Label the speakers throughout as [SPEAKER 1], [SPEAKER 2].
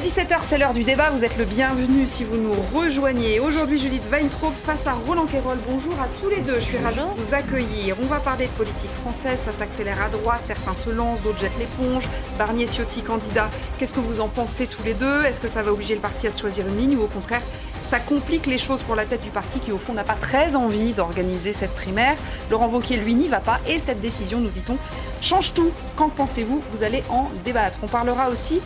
[SPEAKER 1] Il est 17h, c'est l'heure du débat. Vous êtes le bienvenu si vous nous rejoignez. Aujourd'hui, Judith Weintraub face à Roland Quérol. Bonjour à tous les deux. Je suis ravie de vous accueillir. On va parler de politique française. Ça s'accélère à droite. Certains se lancent, d'autres jettent l'éponge. Barnier-Ciotti, candidat. Qu'est-ce que vous en pensez tous les deux? Est-ce que ça va obliger le parti à se choisir une ligne ou au contraire, ça complique les choses pour la tête du parti qui, au fond, n'a pas très envie d'organiser cette primaire? Laurent Wauquiez, lui, n'y va pas. Et cette décision, nous dit-on, change tout. Qu'en pensez-vous? Vous allez en débattre. On parlera aussi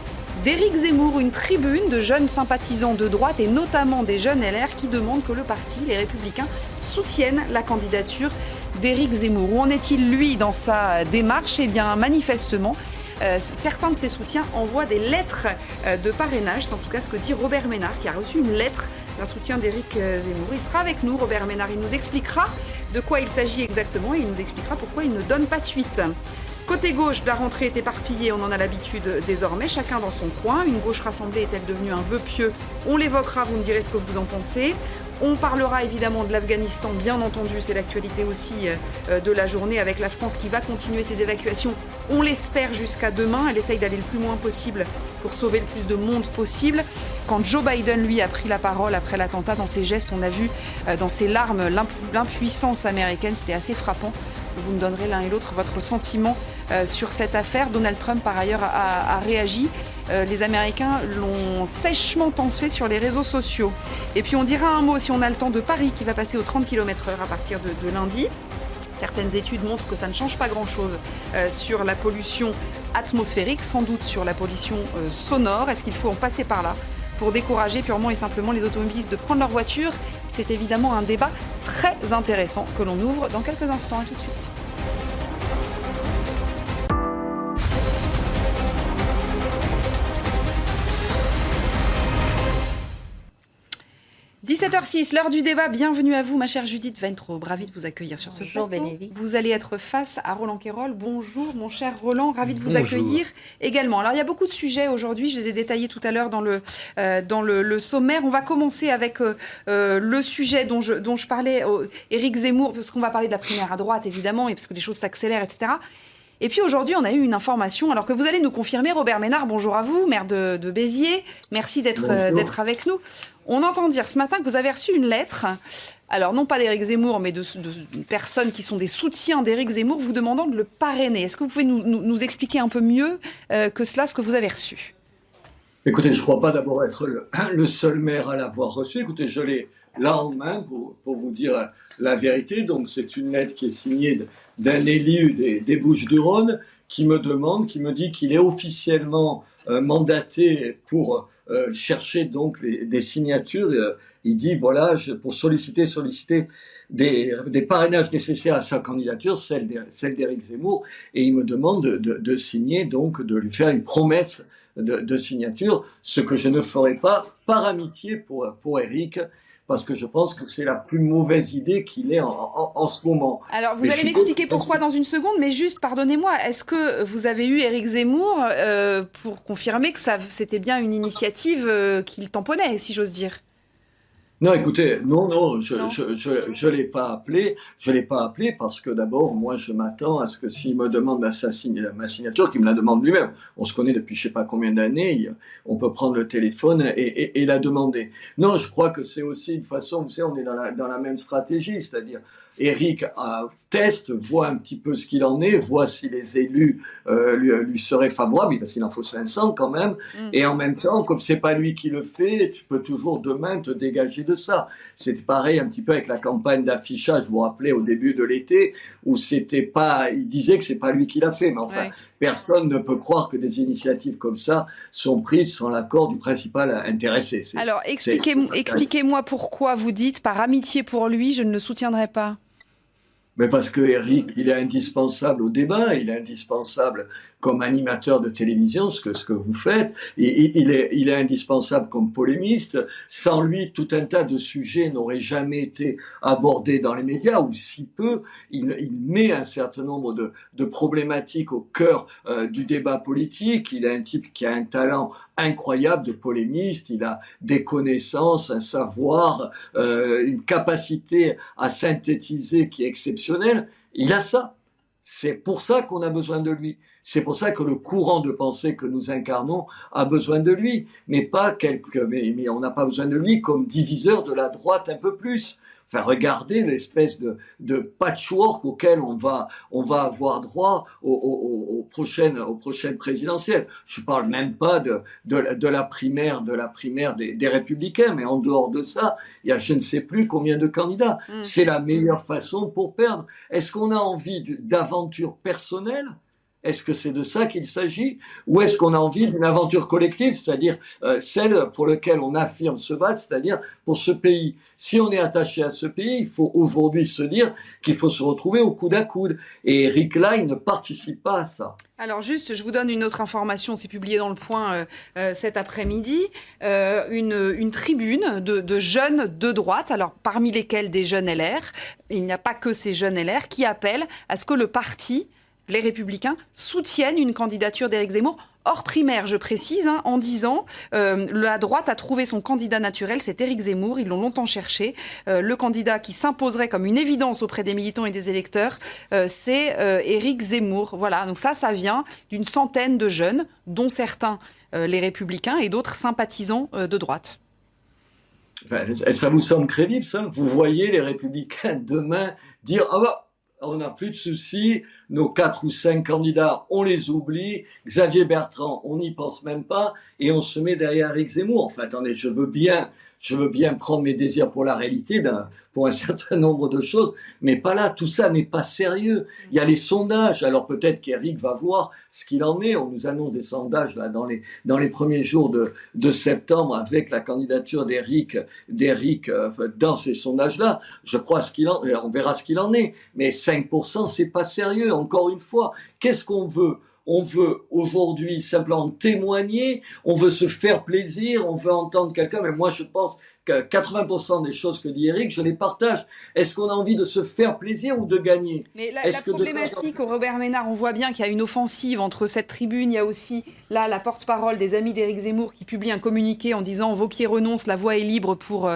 [SPEAKER 1] d'Éric Zemmour, une tribune de jeunes sympathisants de droite et notamment des jeunes LR qui demandent que le parti, les Républicains, soutiennent la candidature d'Éric Zemmour. Où en est-il, lui, dans sa démarche? Eh bien, manifestement, certains de ses soutiens envoient des lettres de parrainage. C'est en tout cas ce que dit Robert Ménard, qui a reçu une lettre d'un soutien d'Éric Zemmour. Il sera avec nous, Robert Ménard. Il nous expliquera de quoi il s'agit exactement et il nous expliquera pourquoi il ne donne pas suite. Côté gauche, la rentrée est éparpillée, on en a l'habitude désormais, chacun dans son coin. Une gauche rassemblée est-elle devenue un vœu pieux? On l'évoquera, vous me direz ce que vous en pensez. On parlera évidemment de l'Afghanistan, bien entendu, c'est l'actualité aussi de la journée, avec la France qui va continuer ses évacuations, on l'espère, jusqu'à demain. Elle essaye d'aller le plus loin possible pour sauver le plus de monde possible. Quand Joe Biden, lui, a pris la parole après l'attentat, dans ses gestes, on a vu dans ses larmes l'impuissance américaine, c'était assez frappant. Vous me donnerez l'un et l'autre votre sentiment sur cette affaire. Donald Trump, par ailleurs, a réagi. Les Américains l'ont sèchement tensé sur les réseaux sociaux. Et puis on dira un mot, si on a le temps, de Paris, qui va passer aux 30 km/h à partir de lundi. Certaines études montrent que ça ne change pas grand-chose sur la pollution atmosphérique, sans doute sur la pollution sonore. Est-ce qu'il faut en passer par là pour décourager purement et simplement les automobilistes de prendre leur voiture? C'est évidemment un débat très intéressant que l'on ouvre dans quelques instants. À tout de suite. « 17h06, l'heure du débat. Bienvenue à vous, ma chère Judith Weintraub. Ravie de vous accueillir sur ce plateau.
[SPEAKER 2] Bonjour Bénédicte.
[SPEAKER 1] Vous allez être face à Roland Quérol. Bonjour, mon cher Roland. Ravie de vous accueillir également. Alors, il y a beaucoup de sujets aujourd'hui. Je les ai détaillés tout à l'heure dans le sommaire. On va commencer avec le sujet dont je parlais, Éric Zemmour, parce qu'on va parler de la primaire à droite, évidemment, et parce que les choses s'accélèrent, etc. Et puis aujourd'hui, on a eu une information, alors que vous allez nous confirmer, Robert Ménard, bonjour à vous, maire de Béziers. Merci d'être avec nous. On entend dire ce matin que vous avez reçu une lettre, alors non pas d'Éric Zemmour, mais de personnes qui sont des soutiens d'Éric Zemmour, vous demandant de le parrainer. Est-ce que vous pouvez nous expliquer un peu mieux que cela, ce que vous avez reçu?
[SPEAKER 3] Écoutez, je ne crois pas d'abord être le seul maire à l'avoir reçu. Écoutez, je l'ai là en main pour vous dire la vérité. Donc c'est une lettre qui est signée d'un élu des Bouches-du-Rhône qui me dit qu'il est officiellement mandaté pour chercher donc des signatures. Il dit voilà, pour solliciter des parrainages nécessaires à sa candidature, celle d'Éric Zemmour, et il me demande de signer, donc de lui faire une promesse de signature, ce que je ne ferai pas par amitié pour Éric, parce que je pense que c'est la plus mauvaise idée qu'il ait en ce moment.
[SPEAKER 1] Alors, vous allez m'expliquer pourquoi dans une seconde, mais juste, pardonnez-moi, est-ce que vous avez eu Éric Zemmour pour confirmer que c'était bien une initiative qu'il tamponnait, si j'ose dire?
[SPEAKER 3] Non, écoutez, non, je l'ai pas appelé. Je l'ai pas appelé parce que d'abord, moi, je m'attends à ce que s'il me demande ma signature, qu'il me la demande lui-même. On se connaît depuis je sais pas combien d'années. On peut prendre le téléphone et la demander. Non, je crois que c'est aussi une façon, vous savez, on est dans la même stratégie, c'est-à-dire Éric teste, voit un petit peu ce qu'il en est, voit si les élus lui seraient favorables, parce qu'il en faut 500 quand même, et en même temps, comme c'est pas lui qui le fait, tu peux toujours demain te dégager de ça. C'était pareil un petit peu avec la campagne d'affichage, vous vous rappelez, au début de l'été, où il disait que c'est pas lui qui l'a fait, mais enfin, personne ne peut croire que des initiatives comme ça sont prises sans l'accord du principal intéressé.
[SPEAKER 1] Alors, expliquez-moi pourquoi vous dites, par amitié pour lui, je ne le soutiendrai pas.
[SPEAKER 3] Mais parce que Éric, il est indispensable au débat, il est indispensable comme animateur de télévision, ce que vous faites, il est indispensable comme polémiste. Sans lui, tout un tas de sujets n'auraient jamais été abordés dans les médias, ou si peu. Il met un certain nombre de problématiques au cœur du débat politique. Il est un type qui a un talent incroyable de polémiste, il a des connaissances, un savoir, une capacité à synthétiser qui est exceptionnelle. Il a ça. C'est pour ça qu'on a besoin de lui. C'est pour ça que le courant de pensée que nous incarnons a besoin de lui, mais on n'a pas besoin de lui comme diviseur de la droite un peu plus. Enfin, regardez l'espèce de patchwork auquel on va avoir droit aux prochaines présidentielles. Je parle même pas de la primaire des Républicains, mais en dehors de ça, il y a je ne sais plus combien de candidats. C'est la meilleure façon pour perdre. Est-ce qu'on a envie d'aventure personnelle? Est-ce que c'est de ça qu'il s'agit? Ou est-ce qu'on a envie d'une aventure collective, c'est-à-dire celle pour laquelle on affirme se battre, c'est-à-dire pour ce pays? Si on est attaché à ce pays, il faut aujourd'hui se dire qu'il faut se retrouver au coude à coude. Et Éric Lai ne participe pas à ça.
[SPEAKER 1] Alors juste, je vous donne une autre information, c'est publié dans Le Point cet après-midi, une tribune de jeunes de droite, alors parmi lesquels des jeunes LR, il n'y a pas que ces jeunes LR, qui appellent à ce que le parti, les Républicains, soutiennent une candidature d'Éric Zemmour, hors primaire, je précise, en disant la droite a trouvé son candidat naturel, c'est Éric Zemmour, ils l'ont longtemps cherché. Le candidat qui s'imposerait comme une évidence auprès des militants et des électeurs, c'est Éric Zemmour. Voilà, donc ça vient d'une centaine de jeunes, dont certains les Républicains et d'autres sympathisants de droite.
[SPEAKER 3] Enfin, ça vous semble crédible, ça? Vous voyez les Républicains demain dire « Ah bah, on n'a plus de soucis, nos 4 ou 5 candidats, on les oublie, Xavier Bertrand, on n'y pense même pas, et on se met derrière Éric Zemmour. » Enfin, attendez, je veux bien prendre mes désirs pour la réalité pour un certain nombre de choses, mais pas là, tout ça n'est pas sérieux. Il y a les sondages, alors peut-être qu'Éric va voir ce qu'il en est, on nous annonce des sondages là dans les premiers jours de septembre avec la candidature d'Éric dans ces sondages-là. Je crois on verra ce qu'il en est, mais 5%, c'est pas sérieux. Encore une fois, qu'est-ce qu'on veut? On veut aujourd'hui simplement témoigner, on veut se faire plaisir, on veut entendre quelqu'un, mais moi je pense que 80% des choses que dit Éric, je les partage. Est-ce qu'on a envie de se faire plaisir ou de gagner?
[SPEAKER 1] Mais la problématique, Robert Ménard, on voit bien qu'il y a une offensive entre cette tribune, il y a aussi là la porte-parole des amis d'Éric Zemmour qui publie un communiqué en disant « Wauquiez renonce, la voie est libre pour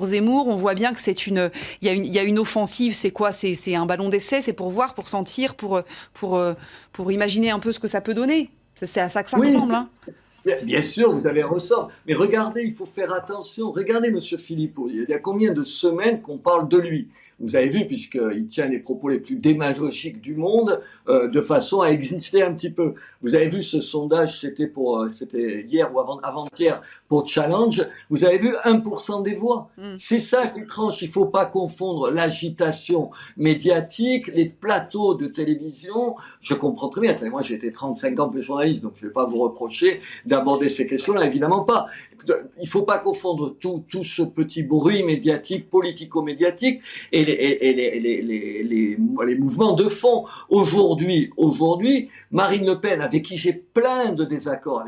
[SPEAKER 1] Zemmour ». On voit bien que il y a une offensive, c'est quoi? C'est un ballon d'essai, c'est pour voir, pour sentir, pour imaginer un peu ce que ça peut donner. C'est à ça que ça ressemble, hein.
[SPEAKER 3] Bien sûr, vous avez ressort. Mais regardez, il faut faire attention. Regardez M. Philippot. Il y a combien de semaines qu'on parle de lui? Vous avez vu, puisqu'il tient les propos les plus démagogiques du monde, de façon à exister un petit peu. Vous avez vu ce sondage, c'était hier ou avant-hier pour Challenge. Vous avez vu 1% des voix. C'est ça qui tranche. Il faut pas confondre l'agitation médiatique, les plateaux de télévision. Je comprends très bien. Attendez, moi, j'ai été 35 ans de journaliste, donc je vais pas vous reprocher d'aborder ces questions-là, évidemment pas. Il faut pas confondre tout ce petit bruit médiatique, politico-médiatique et les mouvements de fond. Aujourd'hui, Marine Le Pen, avec qui j'ai plein de désaccords,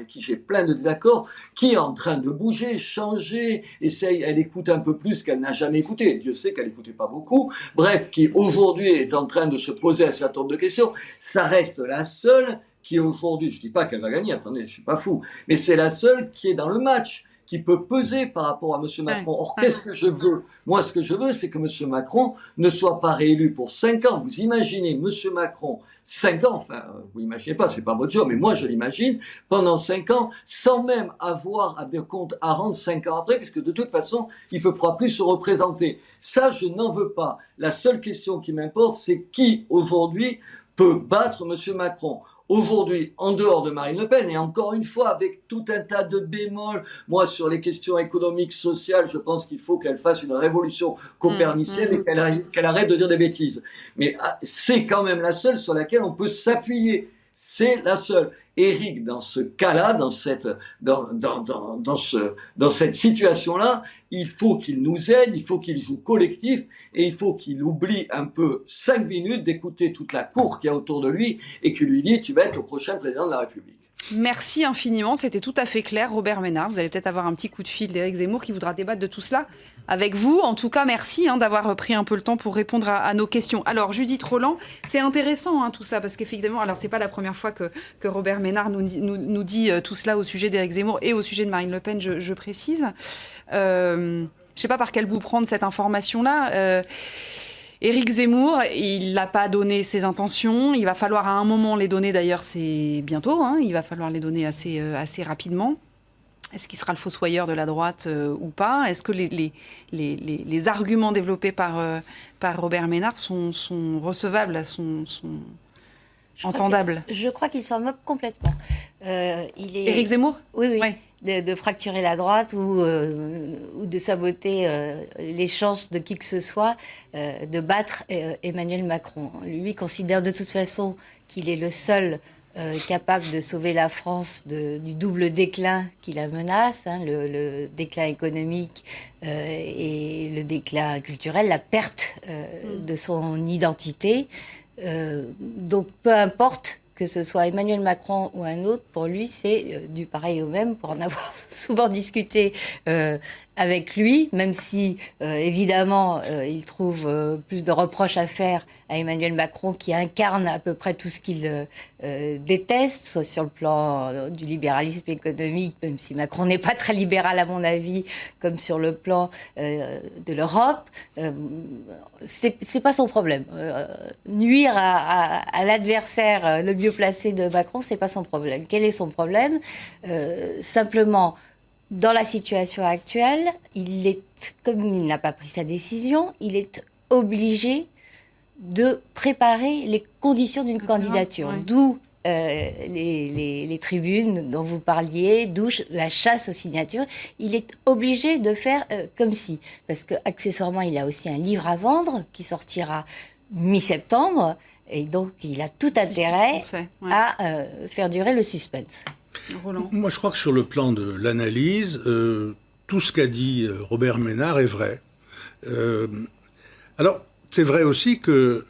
[SPEAKER 3] qui est en train de bouger, changer, elle écoute un peu plus qu'elle n'a jamais écouté. Dieu sait qu'elle n'écoutait pas beaucoup. Bref, qui aujourd'hui est en train de se poser un certain nombre de questions. Ça reste la seule qui aujourd'hui, je dis pas qu'elle va gagner, attendez, je suis pas fou, mais c'est la seule qui est dans le match, qui peut peser par rapport à M. Macron. Or, qu'est-ce que je veux? Moi, ce que je veux, c'est que M. Macron ne soit pas réélu pour 5 ans. Vous imaginez M. Macron, 5 ans, enfin, vous imaginez pas, c'est pas votre job, mais moi, je l'imagine, pendant 5 ans, sans même avoir des comptes à rendre 5 ans après, puisque de toute façon, il ne pourra plus se représenter. Ça, je n'en veux pas. La seule question qui m'importe, c'est qui, aujourd'hui, peut battre M. Macron. Aujourd'hui, en dehors de Marine Le Pen, et encore une fois, avec tout un tas de bémols, moi, sur les questions économiques, sociales, je pense qu'il faut qu'elle fasse une révolution copernicienne et qu'elle arrête de dire des bêtises. Mais c'est quand même la seule sur laquelle on peut s'appuyer. C'est la seule. Éric, dans ce cas-là, dans cette situation-là, il faut qu'il nous aide, il faut qu'il joue collectif et il faut qu'il oublie un peu 5 minutes d'écouter toute la cour qu'il y a autour de lui et qu'il lui dit « tu vas être le prochain président de la République ».
[SPEAKER 1] Merci infiniment, c'était tout à fait clair, Robert Ménard. Vous allez peut-être avoir un petit coup de fil d'Éric Zemmour qui voudra débattre de tout cela avec vous. En tout cas, merci d'avoir pris un peu le temps pour répondre à nos questions. Alors, Judith Rolland, c'est intéressant tout ça, parce qu'effectivement, alors c'est pas la première fois que Robert Ménard nous dit tout cela au sujet d'Éric Zemmour et au sujet de Marine Le Pen, je précise. Je ne sais pas par quel bout prendre cette information-là. Éric Zemmour, il n'a pas donné ses intentions. Il va falloir à un moment les donner. D'ailleurs, c'est bientôt. Il va falloir les donner assez rapidement. Est-ce qu'il sera le fossoyeur de la droite ou pas? Est-ce que les arguments développés par Robert Ménard sont recevables, sont entendables?
[SPEAKER 2] Je crois qu'il s'en moque complètement.
[SPEAKER 1] Éric Zemmour?
[SPEAKER 2] Oui. Ouais. De fracturer la droite ou de saboter les chances de qui que ce soit de battre Emmanuel Macron. Lui considère de toute façon qu'il est le seul capable de sauver la France du double déclin qui la menace, le déclin économique et le déclin culturel, la perte de son identité. Donc peu importe que ce soit Emmanuel Macron ou un autre, pour lui, c'est du pareil au même, pour en avoir souvent discuté avec lui, même si, évidemment, il trouve plus de reproches à faire à Emmanuel Macron, qui incarne à peu près tout ce qu'il déteste, soit sur le plan du libéralisme économique, même si Macron n'est pas très libéral à mon avis, comme sur le plan de l'Europe. C'est pas son problème. Nuire à l'adversaire le mieux placé de Macron, c'est pas son problème. Quel est son problème? Simplement, dans la situation actuelle, comme il n'a pas pris sa décision, il est obligé de préparer les conditions d'une candidature. Ouais. D'où les tribunes dont vous parliez, d'où la chasse aux signatures. Il est obligé de faire comme si. Parce qu'accessoirement, il a aussi un livre à vendre qui sortira mi-septembre. Et donc, il a tout intérêt à faire durer le suspense.
[SPEAKER 1] Roland.
[SPEAKER 4] Moi, je crois que sur le plan de l'analyse, tout ce qu'a dit Robert Ménard est vrai. Alors, c'est vrai aussi que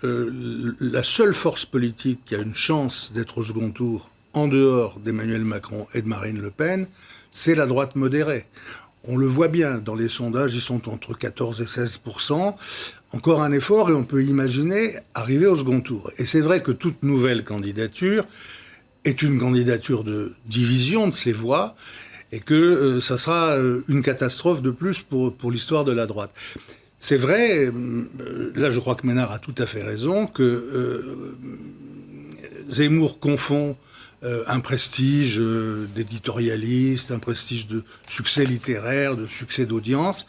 [SPEAKER 4] la seule force politique qui a une chance d'être au second tour, en dehors d'Emmanuel Macron et de Marine Le Pen, c'est la droite modérée. On le voit bien, dans les sondages, ils sont entre 14 et 16%. Encore un effort et on peut imaginer arriver au second tour. Et c'est vrai que toute nouvelle candidature est une candidature de division de ses voix et que ça sera une catastrophe de plus pour l'histoire de la droite. C'est vrai, là je crois que Ménard a tout à fait raison, que Zemmour confond un prestige d'éditorialiste, un prestige de succès littéraire, de succès d'audience,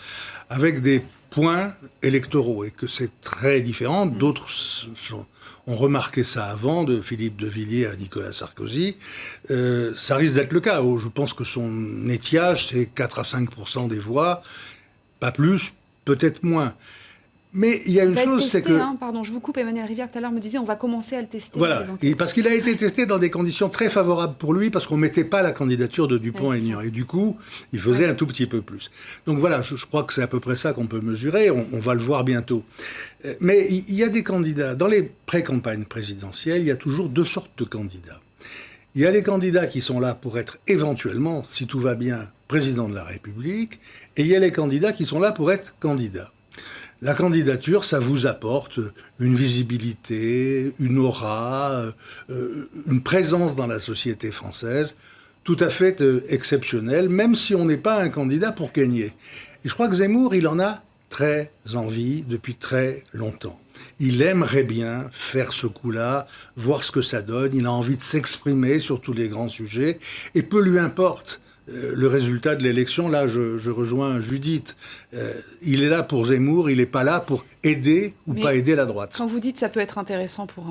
[SPEAKER 4] avec des points électoraux, et que c'est très différent. D'autres ont remarqué ça avant, de Philippe de Villiers à Nicolas Sarkozy. Ça risque d'être le cas. Je pense que son étiage, c'est 4 à 5% des voix, pas plus, peut-être moins. Mais il y a une chose, c'est que...
[SPEAKER 1] Pardon, je vous coupe, Emmanuel Rivière, tout à l'heure me disait on va commencer à le tester.
[SPEAKER 4] Voilà, parce qu'il a été testé dans des conditions très favorables pour lui, parce qu'on ne mettait pas la candidature de Dupont-Aignan. Et du coup, il faisait un tout petit peu plus. Donc voilà, je crois que c'est à peu près ça qu'on peut mesurer, on va le voir bientôt. Mais il y a des candidats, dans les pré-campagnes présidentielles, il y a toujours deux sortes de candidats. Il y a les candidats qui sont là pour être éventuellement, si tout va bien, président de la République, et il y a les candidats qui sont là pour être candidats. La candidature, ça vous apporte une visibilité, une aura, une présence dans la société française tout à fait exceptionnelle, même si on n'est pas un candidat pour gagner. Et je crois que Zemmour, il en a très envie depuis très longtemps. Il aimerait bien faire ce coup-là, voir ce que ça donne. Il a envie de s'exprimer sur tous les grands sujets. Et peu lui importe le résultat de l'élection. Là, je rejoins Judith. Il est là pour Zemmour, il n'est pas là pour aider ou pas aider la droite.
[SPEAKER 1] Quand vous dites ça peut être intéressant pour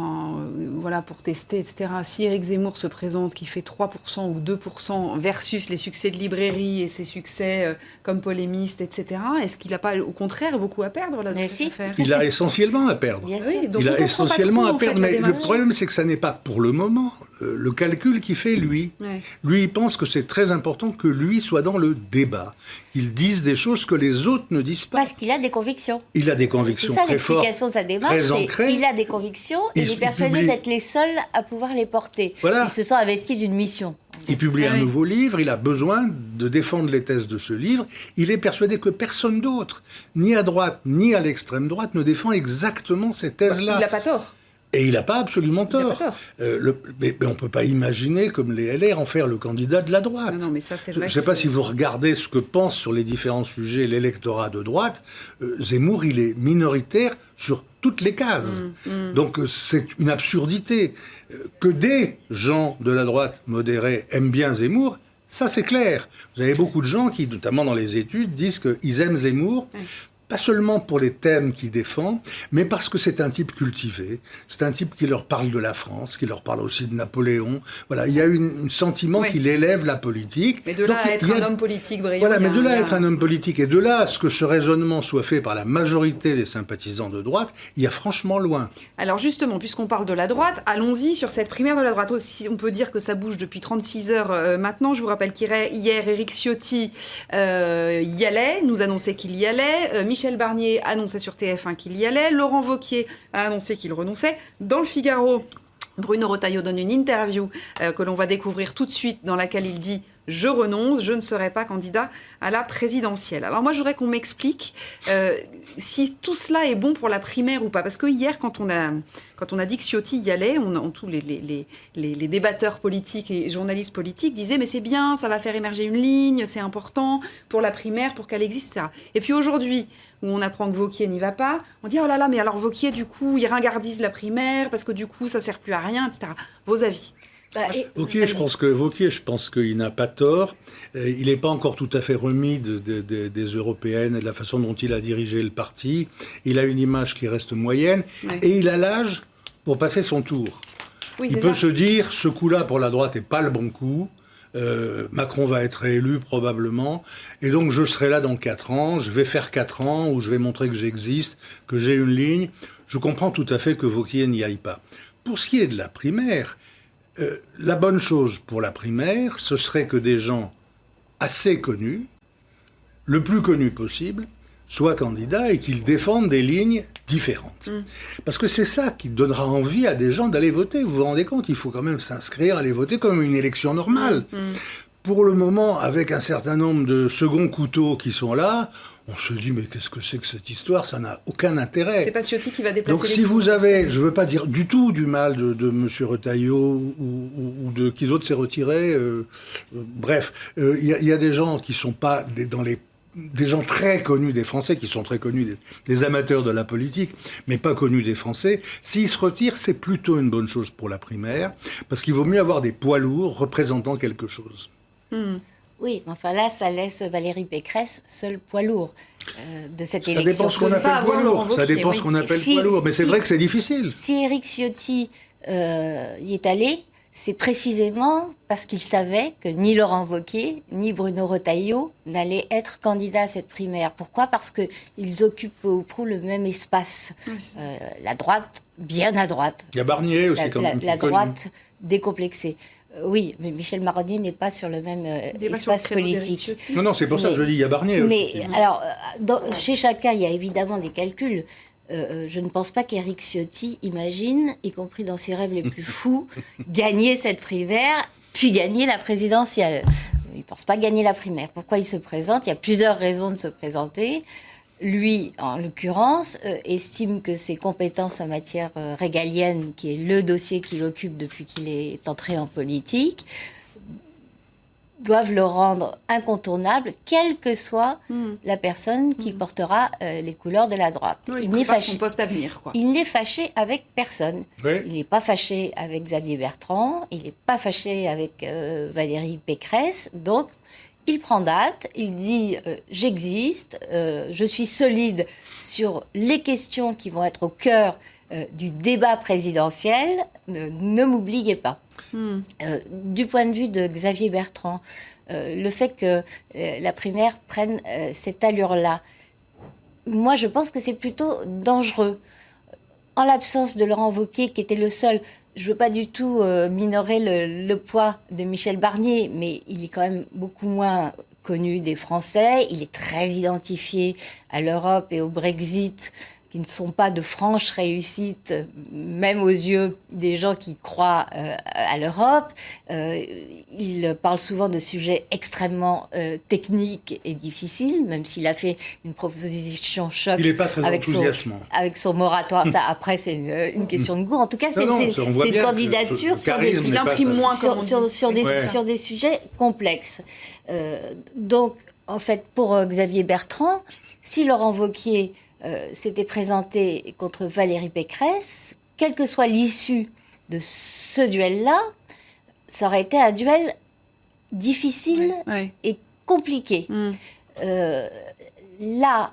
[SPEAKER 1] pour tester, etc. Si Éric Zemmour se présente, qui fait 3% ou 2% versus les succès de librairie et ses succès comme polémiste, etc., est-ce qu'il n'a pas, au contraire, beaucoup à perdre là, dans cette affaire ?
[SPEAKER 4] Il a essentiellement à perdre.
[SPEAKER 1] Bien sûr.
[SPEAKER 4] Il a essentiellement à perdre, mais le problème, c'est que ça n'est pas pour le moment le calcul qu'il fait, lui. Ouais. Lui, il pense que c'est très important que lui soit dans le débat. Il dise des choses que les autres ne disent pas.
[SPEAKER 2] Parce qu'il a des convictions.
[SPEAKER 4] Il a des convictions très fortes.
[SPEAKER 2] C'est ça l'explication de sa démarche. Il a des convictions et il est persuadé d'être les seuls à pouvoir les porter. Voilà. Il se sent investi d'une mission.
[SPEAKER 4] Il publie un nouveau livre, il a besoin de défendre les thèses de ce livre. Il est persuadé que personne d'autre, ni à droite, ni à l'extrême droite, ne défend exactement ces thèses-là.
[SPEAKER 1] Il n'a pas tort.
[SPEAKER 4] Et il n'a pas absolument
[SPEAKER 1] Il a
[SPEAKER 4] tort.
[SPEAKER 1] pas tort.
[SPEAKER 4] Mais on ne peut pas imaginer, comme les LR, en faire le candidat de la droite.
[SPEAKER 1] Non, mais ça, c'est vrai.
[SPEAKER 4] Je ne sais pas si vous regardez ce que pense sur les différents sujets l'électorat de droite. Zemmour, il est minoritaire sur toutes les cases. Donc c'est une absurdité. Que des gens de la droite modérée aiment bien Zemmour, ça c'est clair. Vous avez beaucoup de gens qui, notamment dans les études, disent qu'ils aiment Zemmour. Pas seulement pour les thèmes qu'il défend, mais parce que c'est un type cultivé, c'est un type qui leur parle de la France, qui leur parle aussi de Napoléon. Voilà, il y a un sentiment qu'il élève la politique.
[SPEAKER 1] Mais de là à être un homme politique brillant.
[SPEAKER 4] Voilà, mais de là à être un homme politique, et de là à ce que ce raisonnement soit fait par la majorité des sympathisants de droite, il y a franchement loin.
[SPEAKER 1] Alors justement, puisqu'on parle de la droite, allons-y sur cette primaire de la droite. Aussi, on peut dire que ça bouge depuis 36 heures maintenant. Je vous rappelle qu'hier, Éric Ciotti y allait, nous annonçait qu'il y allait. Michel Barnier annonçait sur TF1 qu'il y allait. Laurent Wauquiez a annoncé qu'il renonçait. Dans le Figaro, Bruno Retailleau donne une interview que l'on va découvrir tout de suite, dans laquelle il dit « Je renonce, je ne serai pas candidat à la présidentielle ». Alors moi, je voudrais qu'on m'explique si tout cela est bon pour la primaire ou pas. Parce que hier, quand on a dit que Ciotti y allait, tous les débatteurs politiques et journalistes politiques disaient « Mais c'est bien, ça va faire émerger une ligne, c'est important pour la primaire, pour qu'elle existe, ça ». Et puis aujourd'hui, où on apprend que Wauquiez n'y va pas, on dit « Oh là là, mais alors Wauquiez, du coup, il ringardise la primaire, parce que du coup, ça sert plus à rien, etc. » Vos avis?
[SPEAKER 4] Wauquiez, je pense qu'il n'a pas tort. Il n'est pas encore tout à fait remis des européennes et de la façon dont il a dirigé le parti. Il a une image qui reste moyenne et il a l'âge pour passer son tour.
[SPEAKER 1] Oui,
[SPEAKER 4] il peut se dire, ce coup-là pour la droite n'est pas le bon coup. Macron va être réélu probablement, et donc je serai là dans 4 ans, je vais faire 4 ans où je vais montrer que j'existe, que j'ai une ligne. Je comprends tout à fait que Wauquiez n'y aille pas. Pour ce qui est de la primaire, la bonne chose pour la primaire, ce serait que des gens assez connus, le plus connus possible, soient candidats et qu'ils défendent des lignes différentes. Parce que c'est ça qui donnera envie à des gens d'aller voter. Vous vous rendez compte, il faut quand même s'inscrire, aller voter comme une élection normale. Pour le moment, avec un certain nombre de seconds couteaux qui sont là, on se dit, mais qu'est-ce que c'est que cette histoire? Ça n'a aucun intérêt.
[SPEAKER 1] C'est pas Ciotti qui va déplacer.
[SPEAKER 4] Donc si vous avez, je ne veux pas dire du tout du mal de M. Retailleau ou de qui d'autre s'est retiré. Bref, il y a des gens qui ne sont pas des gens très connus des Français, qui sont très connus des amateurs de la politique, mais pas connus des Français. S'ils se retirent, c'est plutôt une bonne chose pour la primaire, parce qu'il vaut mieux avoir des poids lourds représentant quelque chose.
[SPEAKER 2] Oui, mais enfin là, ça laisse Valérie Pécresse seul poids lourd de cette
[SPEAKER 4] Ça
[SPEAKER 2] élection.
[SPEAKER 4] dépend ce qu'on appelle poids lourd. Ça dépend ce qu'on appelle poids lourd. Mais c'est vrai que c'est difficile.
[SPEAKER 2] Si Éric Ciotti y est allé, c'est précisément parce qu'il savait que ni Laurent Wauquiez, ni Bruno Retailleau n'allaient être candidats à cette primaire. Pourquoi? Parce qu'ils occupent peu ou prou le même espace. La droite, bien à droite.
[SPEAKER 4] Il y a Barnier aussi quand même.
[SPEAKER 2] La droite décomplexée. Oui, mais Michel Maroni n'est pas sur le même espace politique.
[SPEAKER 4] Non, c'est pour ça que je dis, il y a Barnier aussi.
[SPEAKER 2] Mais alors, chez chacun, il y a évidemment des calculs. Je ne pense pas qu'Éric Ciotti imagine, y compris dans ses rêves les plus fous, gagner cette primaire, puis gagner la présidentielle. Il ne pense pas gagner la primaire. Pourquoi il se présente? Il y a plusieurs raisons de se présenter. Lui, en l'occurrence, estime que ses compétences en matière régalienne, qui est le dossier qu'il occupe depuis qu'il est entré en politique, doivent le rendre incontournable, quelle que soit la personne qui portera les couleurs de la droite.
[SPEAKER 1] Oui, il n'est fâché. Son poste à venir, quoi.
[SPEAKER 2] Il n'est fâché avec personne.
[SPEAKER 4] Oui.
[SPEAKER 2] Il n'est pas fâché avec Xavier Bertrand, il n'est pas fâché avec Valérie Pécresse, donc il prend date, il dit j'existe, je suis solide sur les questions qui vont être au cœur du débat présidentiel, ne m'oubliez pas. Du point de vue de Xavier Bertrand, le fait que la primaire prenne cette allure-là, moi je pense que c'est plutôt dangereux. En l'absence de Laurent Wauquiez, qui était le seul, je ne veux pas du tout minorer le poids de Michel Barnier, mais il est quand même beaucoup moins connu des Français. Il est très identifié à l'Europe et au Brexit, qui ne sont pas de franches réussites, même aux yeux des gens qui croient à l'Europe. Il parle souvent de sujets extrêmement techniques et difficiles, même s'il a fait une proposition choc.
[SPEAKER 4] Il n'est pas très enthousiasmant.
[SPEAKER 2] Avec son moratoire. Ça, après, c'est une question de goût. En tout cas, c'est une candidature sur des sujets complexes. Donc, en fait, pour Xavier Bertrand, si Laurent Wauquiez s'était présenté contre Valérie Pécresse, quelle que soit l'issue de ce duel-là, ça aurait été un duel difficile et compliqué. Là,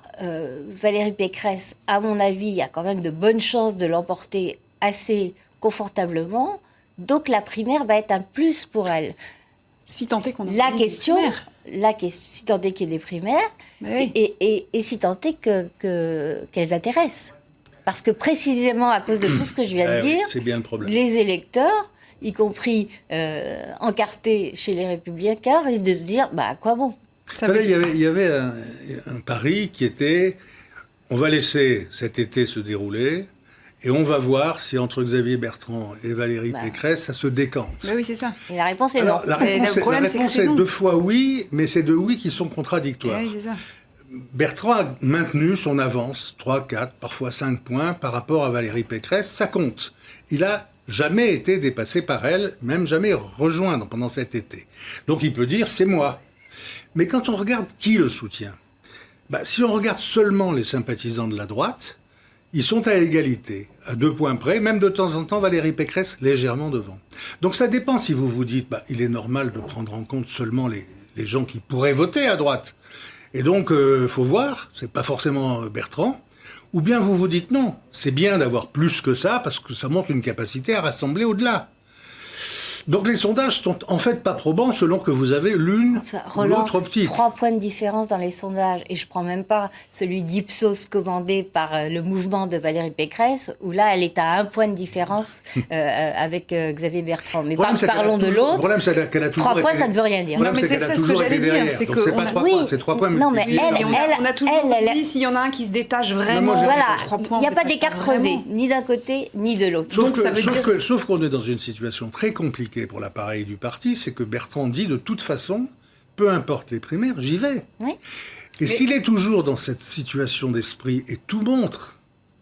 [SPEAKER 2] Valérie Pécresse, à mon avis, a quand même de bonnes chances de l'emporter assez confortablement. Donc la primaire va être un plus pour elle.
[SPEAKER 1] Si tant est qu'on a
[SPEAKER 2] si tant est qu'il y ait des primaires, et si tant est qu'elles intéressent. Parce que précisément à cause de tout ce que je viens de dire,
[SPEAKER 4] c'est bien le problème.
[SPEAKER 2] Les électeurs, y compris encartés chez les Républicains, risquent de se dire, à quoi bon ?
[SPEAKER 4] Il y avait un pari qui était, on va laisser cet été se dérouler, et on va voir si entre Xavier Bertrand et Valérie Pécresse, ça se décante.
[SPEAKER 1] Oui, c'est ça.
[SPEAKER 2] Et la réponse est non.
[SPEAKER 4] La réponse est 2 fois oui, mais c'est 2 oui qui sont contradictoires.
[SPEAKER 1] Oui, c'est ça.
[SPEAKER 4] Bertrand a maintenu son avance, 3, 4, parfois 5 points par rapport à Valérie Pécresse, ça compte. Il a jamais été dépassé par elle, même jamais rejoint pendant cet été. Donc il peut dire, c'est moi. Mais quand on regarde qui le soutient, si on regarde seulement les sympathisants de la droite, ils sont à égalité, à 2 points près, même de temps en temps Valérie Pécresse légèrement devant. Donc ça dépend si vous vous dites, il est normal de prendre en compte seulement les gens qui pourraient voter à droite. Et donc, faut voir, c'est pas forcément Bertrand. Ou bien vous vous dites non, c'est bien d'avoir plus que ça, parce que ça montre une capacité à rassembler au-delà. Donc les sondages sont en fait pas probants selon que vous avez l'une ou l'autre optique.
[SPEAKER 2] 3 points de différence dans les sondages, et je prends même pas celui d'Ipsos commandé par le mouvement de Valérie Pécresse, où là elle est à 1 point de différence avec Xavier Bertrand. Mais parlons de l'autre. 3 points, ça ne veut rien dire.
[SPEAKER 1] Non, mais c'est ça ce que j'allais dire, c'est que
[SPEAKER 4] c'est pas 3 points, c'est 3 points.
[SPEAKER 2] Non, mais
[SPEAKER 1] on a toujours dit s'il y en a un qui se détache vraiment.
[SPEAKER 2] Voilà, il n'y a pas d'écart creusé, ni d'un côté ni de l'autre.
[SPEAKER 1] Donc ça veut dire.
[SPEAKER 4] Sauf qu'on est dans une situation très compliquée pour l'appareil du parti, c'est que Bertrand dit de toute façon, peu importe les primaires, j'y vais.
[SPEAKER 2] Oui.
[SPEAKER 4] Et s'il est toujours dans cette situation d'esprit, et tout montre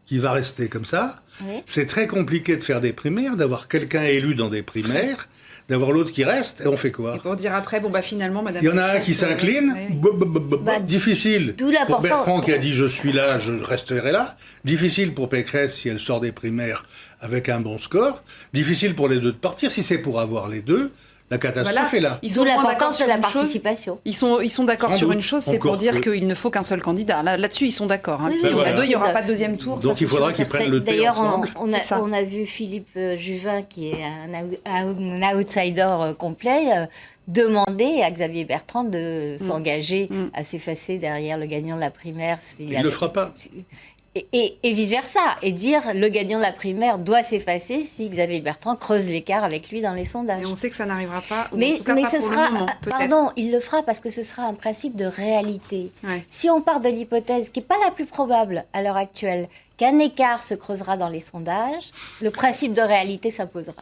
[SPEAKER 4] qu'il va rester comme ça, c'est très compliqué de faire des primaires, d'avoir quelqu'un élu dans des primaires, d'avoir l'autre qui reste, et on fait quoi ?
[SPEAKER 1] Et pour dire après, finalement, madame...
[SPEAKER 4] Il y en a un qui s'incline, difficile pour Bertrand qui a dit « je suis là, je resterai là », difficile pour Pécresse si elle sort des primaires avec un bon score, difficile pour les deux de partir, si c'est pour avoir les deux, la catastrophe est là.
[SPEAKER 2] D'où l'importance de la participation.
[SPEAKER 1] Ils sont d'accord sur une chose, c'est pour dire qu'il ne faut qu'un seul candidat. Là-dessus, ils sont d'accord. Si on a 2, il n'y aura pas de deuxième tour.
[SPEAKER 4] Donc il faudra qu'ils prennent le thé ensemble.
[SPEAKER 2] D'ailleurs, on a vu Philippe Juvin, qui est un outsider complet, demander à Xavier Bertrand de s'engager à s'effacer derrière le gagnant de la primaire.
[SPEAKER 4] Il ne le fera pas.
[SPEAKER 2] Et vice-versa, et dire le gagnant de la primaire doit s'effacer si Xavier Bertrand creuse l'écart avec lui dans les sondages.
[SPEAKER 1] Et on sait que ça n'arrivera pas,
[SPEAKER 2] mais
[SPEAKER 1] ce sera, le moment,
[SPEAKER 2] pardon, il le fera parce que ce sera un principe de réalité.
[SPEAKER 1] Ouais.
[SPEAKER 2] Si on part de l'hypothèse qui n'est pas la plus probable à l'heure actuelle, qu'un écart se creusera dans les sondages, le principe de réalité s'imposera.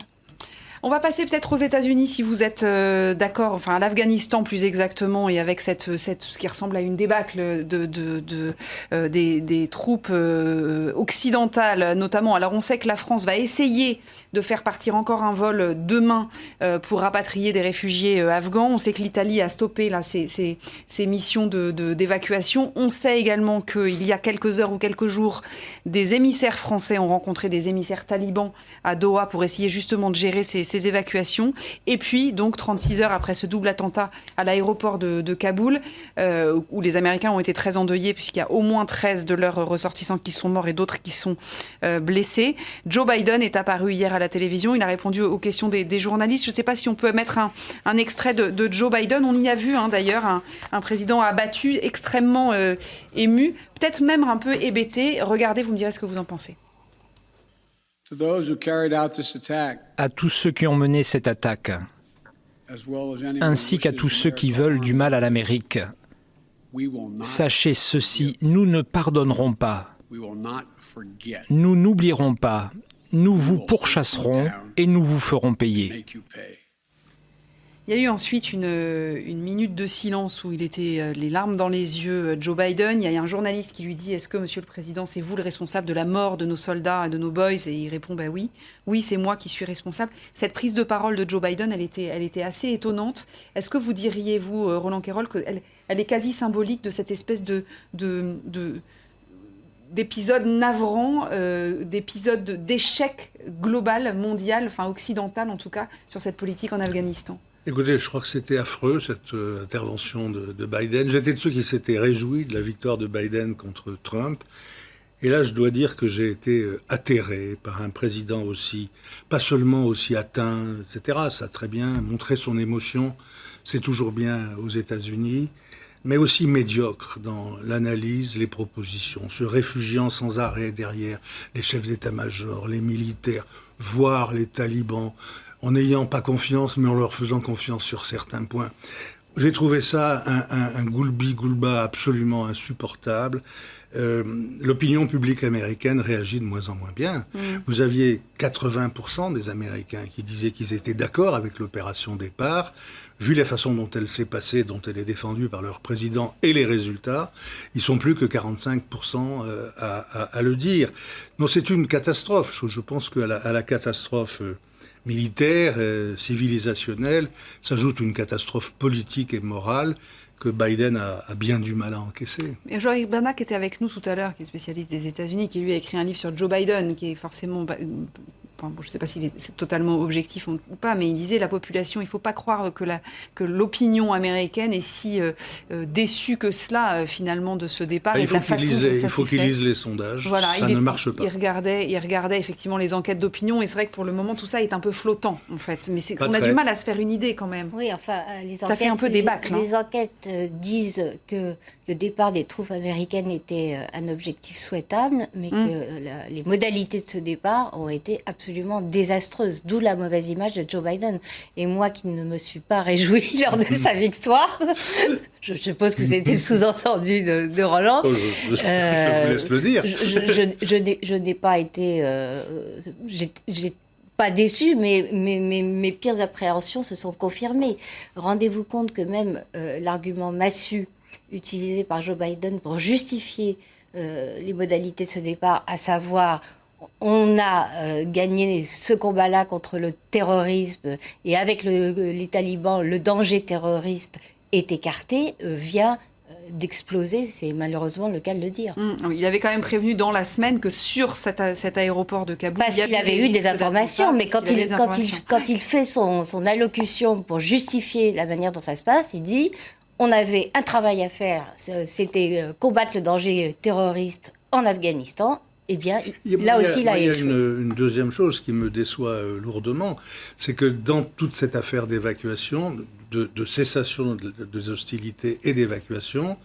[SPEAKER 1] On va passer peut-être aux États-Unis si vous êtes d'accord, à l'Afghanistan plus exactement, et avec ce qui ressemble à une débâcle des troupes occidentales notamment. Alors on sait que la France va essayer de faire partir encore un vol demain pour rapatrier des réfugiés afghans. On sait que l'Italie a stoppé là, ses missions d'évacuation. On sait également qu'il y a quelques heures ou quelques jours, des émissaires français ont rencontré des émissaires talibans à Doha pour essayer justement de gérer ces évacuations. Et puis, donc, 36 heures après ce double attentat à l'aéroport de Kaboul, où les Américains ont été très endeuillés, puisqu'il y a au moins 13 de leurs ressortissants qui sont morts et d'autres qui sont blessés. Joe Biden est apparu hier à la télévision. Il a répondu aux questions des journalistes. Je ne sais pas si on peut mettre un extrait de Joe Biden. On y a vu, d'ailleurs, un président abattu, extrêmement ému, peut-être même un peu hébété. Regardez, vous me direz ce que vous en pensez.
[SPEAKER 5] À tous ceux qui ont mené cette attaque, ainsi qu'à tous ceux qui veulent du mal à l'Amérique, sachez ceci, nous ne pardonnerons pas. Nous n'oublierons pas. Nous vous pourchasserons et nous vous ferons payer.
[SPEAKER 1] Il y a eu ensuite une minute de silence où il était les larmes dans les yeux, Joe Biden. Il y a un journaliste qui lui dit « Est-ce que, Monsieur le Président, c'est vous le responsable de la mort de nos soldats et de nos boys ?» Et il répond « Ben oui, oui, c'est moi qui suis responsable. » Cette prise de parole de Joe Biden, elle était assez étonnante. Est-ce que vous diriez, vous, Roland Quérol, qu'elle est quasi symbolique de cette espèce d'épisode navrant, d'épisode d'échec global, mondial, enfin occidental en tout cas, sur cette politique en Afghanistan?
[SPEAKER 4] Écoutez, je crois que c'était affreux, cette intervention de Biden. J'étais de ceux qui s'étaient réjouis de la victoire de Biden contre Trump. Et là, je dois dire que j'ai été atterré par un président aussi, pas seulement aussi atteint, etc. Ça a très bien montré son émotion, c'est toujours bien aux États-Unis, mais aussi médiocre dans l'analyse, les propositions, se réfugiant sans arrêt derrière les chefs d'état-major, les militaires, voire les talibans, en n'ayant pas confiance, mais en leur faisant confiance sur certains points. J'ai trouvé ça un goulbi-goulba absolument insupportable. L'opinion publique américaine réagit de moins en moins bien. Vous aviez 80% des Américains qui disaient qu'ils étaient d'accord avec l'opération départ. Vu la façon dont elle s'est passée, dont elle est défendue par leur président et les résultats, ils sont plus que 45% à le dire. Non, c'est une catastrophe. Je pense qu'à la catastrophe militaire, civilisationnelle, s'ajoute une catastrophe politique et morale que Biden a bien du mal à encaisser.
[SPEAKER 1] Et Jean-Éric Bernat, qui était avec nous tout à l'heure, qui est spécialiste des États-Unis, qui lui a écrit un livre sur Joe Biden, qui est forcément... Enfin, je ne sais pas s'il est totalement objectif ou pas, mais il disait la population, il ne faut pas croire que l'opinion américaine est si déçue que cela, finalement, de ce départ.
[SPEAKER 4] Il faut qu'il lise les sondages, voilà, ça ne marche pas.
[SPEAKER 1] Il regardait effectivement les enquêtes d'opinion, et c'est vrai que pour le moment, tout ça est un peu flottant, en fait. Mais on a du mal à se faire une idée, quand même.
[SPEAKER 2] Oui, enfin,
[SPEAKER 1] ça fait un peu débâcle.
[SPEAKER 2] Les enquêtes disent que le départ des troupes américaines était un objectif souhaitable, mais que les modalités de ce départ ont été absolument désastreuses, d'où la mauvaise image de Joe Biden. Et moi qui ne me suis pas réjouie lors de sa victoire, je suppose que c'était le sous-entendu de Roland.
[SPEAKER 4] Je vous laisse le dire.
[SPEAKER 2] Je n'ai pas été... j'ai pas déçue, mais mes pires appréhensions se sont confirmées. Rendez-vous compte que même l'argument massu utilisé par Joe Biden pour justifier les modalités de ce départ, à savoir on a gagné ce combat-là contre le terrorisme et avec les talibans, le danger terroriste est écarté, vient d'exploser, c'est malheureusement le cas de le dire.
[SPEAKER 1] Il avait quand même prévenu dans la semaine que sur cet aéroport de Kaboul...
[SPEAKER 2] Parce qu'il avait eu des informations, mais quand il fait son allocution pour justifier la manière dont ça se passe, il dit... On avait un travail à faire, c'était combattre le danger terroriste en Afghanistan. Eh bien, là aussi, il a échoué.
[SPEAKER 4] Il y a une deuxième chose qui me déçoit lourdement, c'est que dans toute cette affaire d'évacuation, de cessation des hostilités et d'évacuation,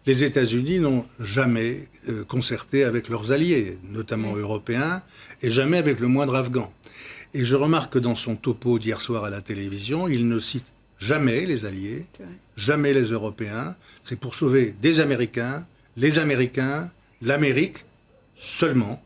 [SPEAKER 4] les États-Unis n'ont jamais concerté avec leurs alliés, notamment européens, et jamais avec le moindre Afghan. Et je remarque que dans son topo d'hier soir à la télévision, il ne cite jamais les alliés, jamais les Européens. C'est pour sauver des Américains, les Américains, l'Amérique seulement.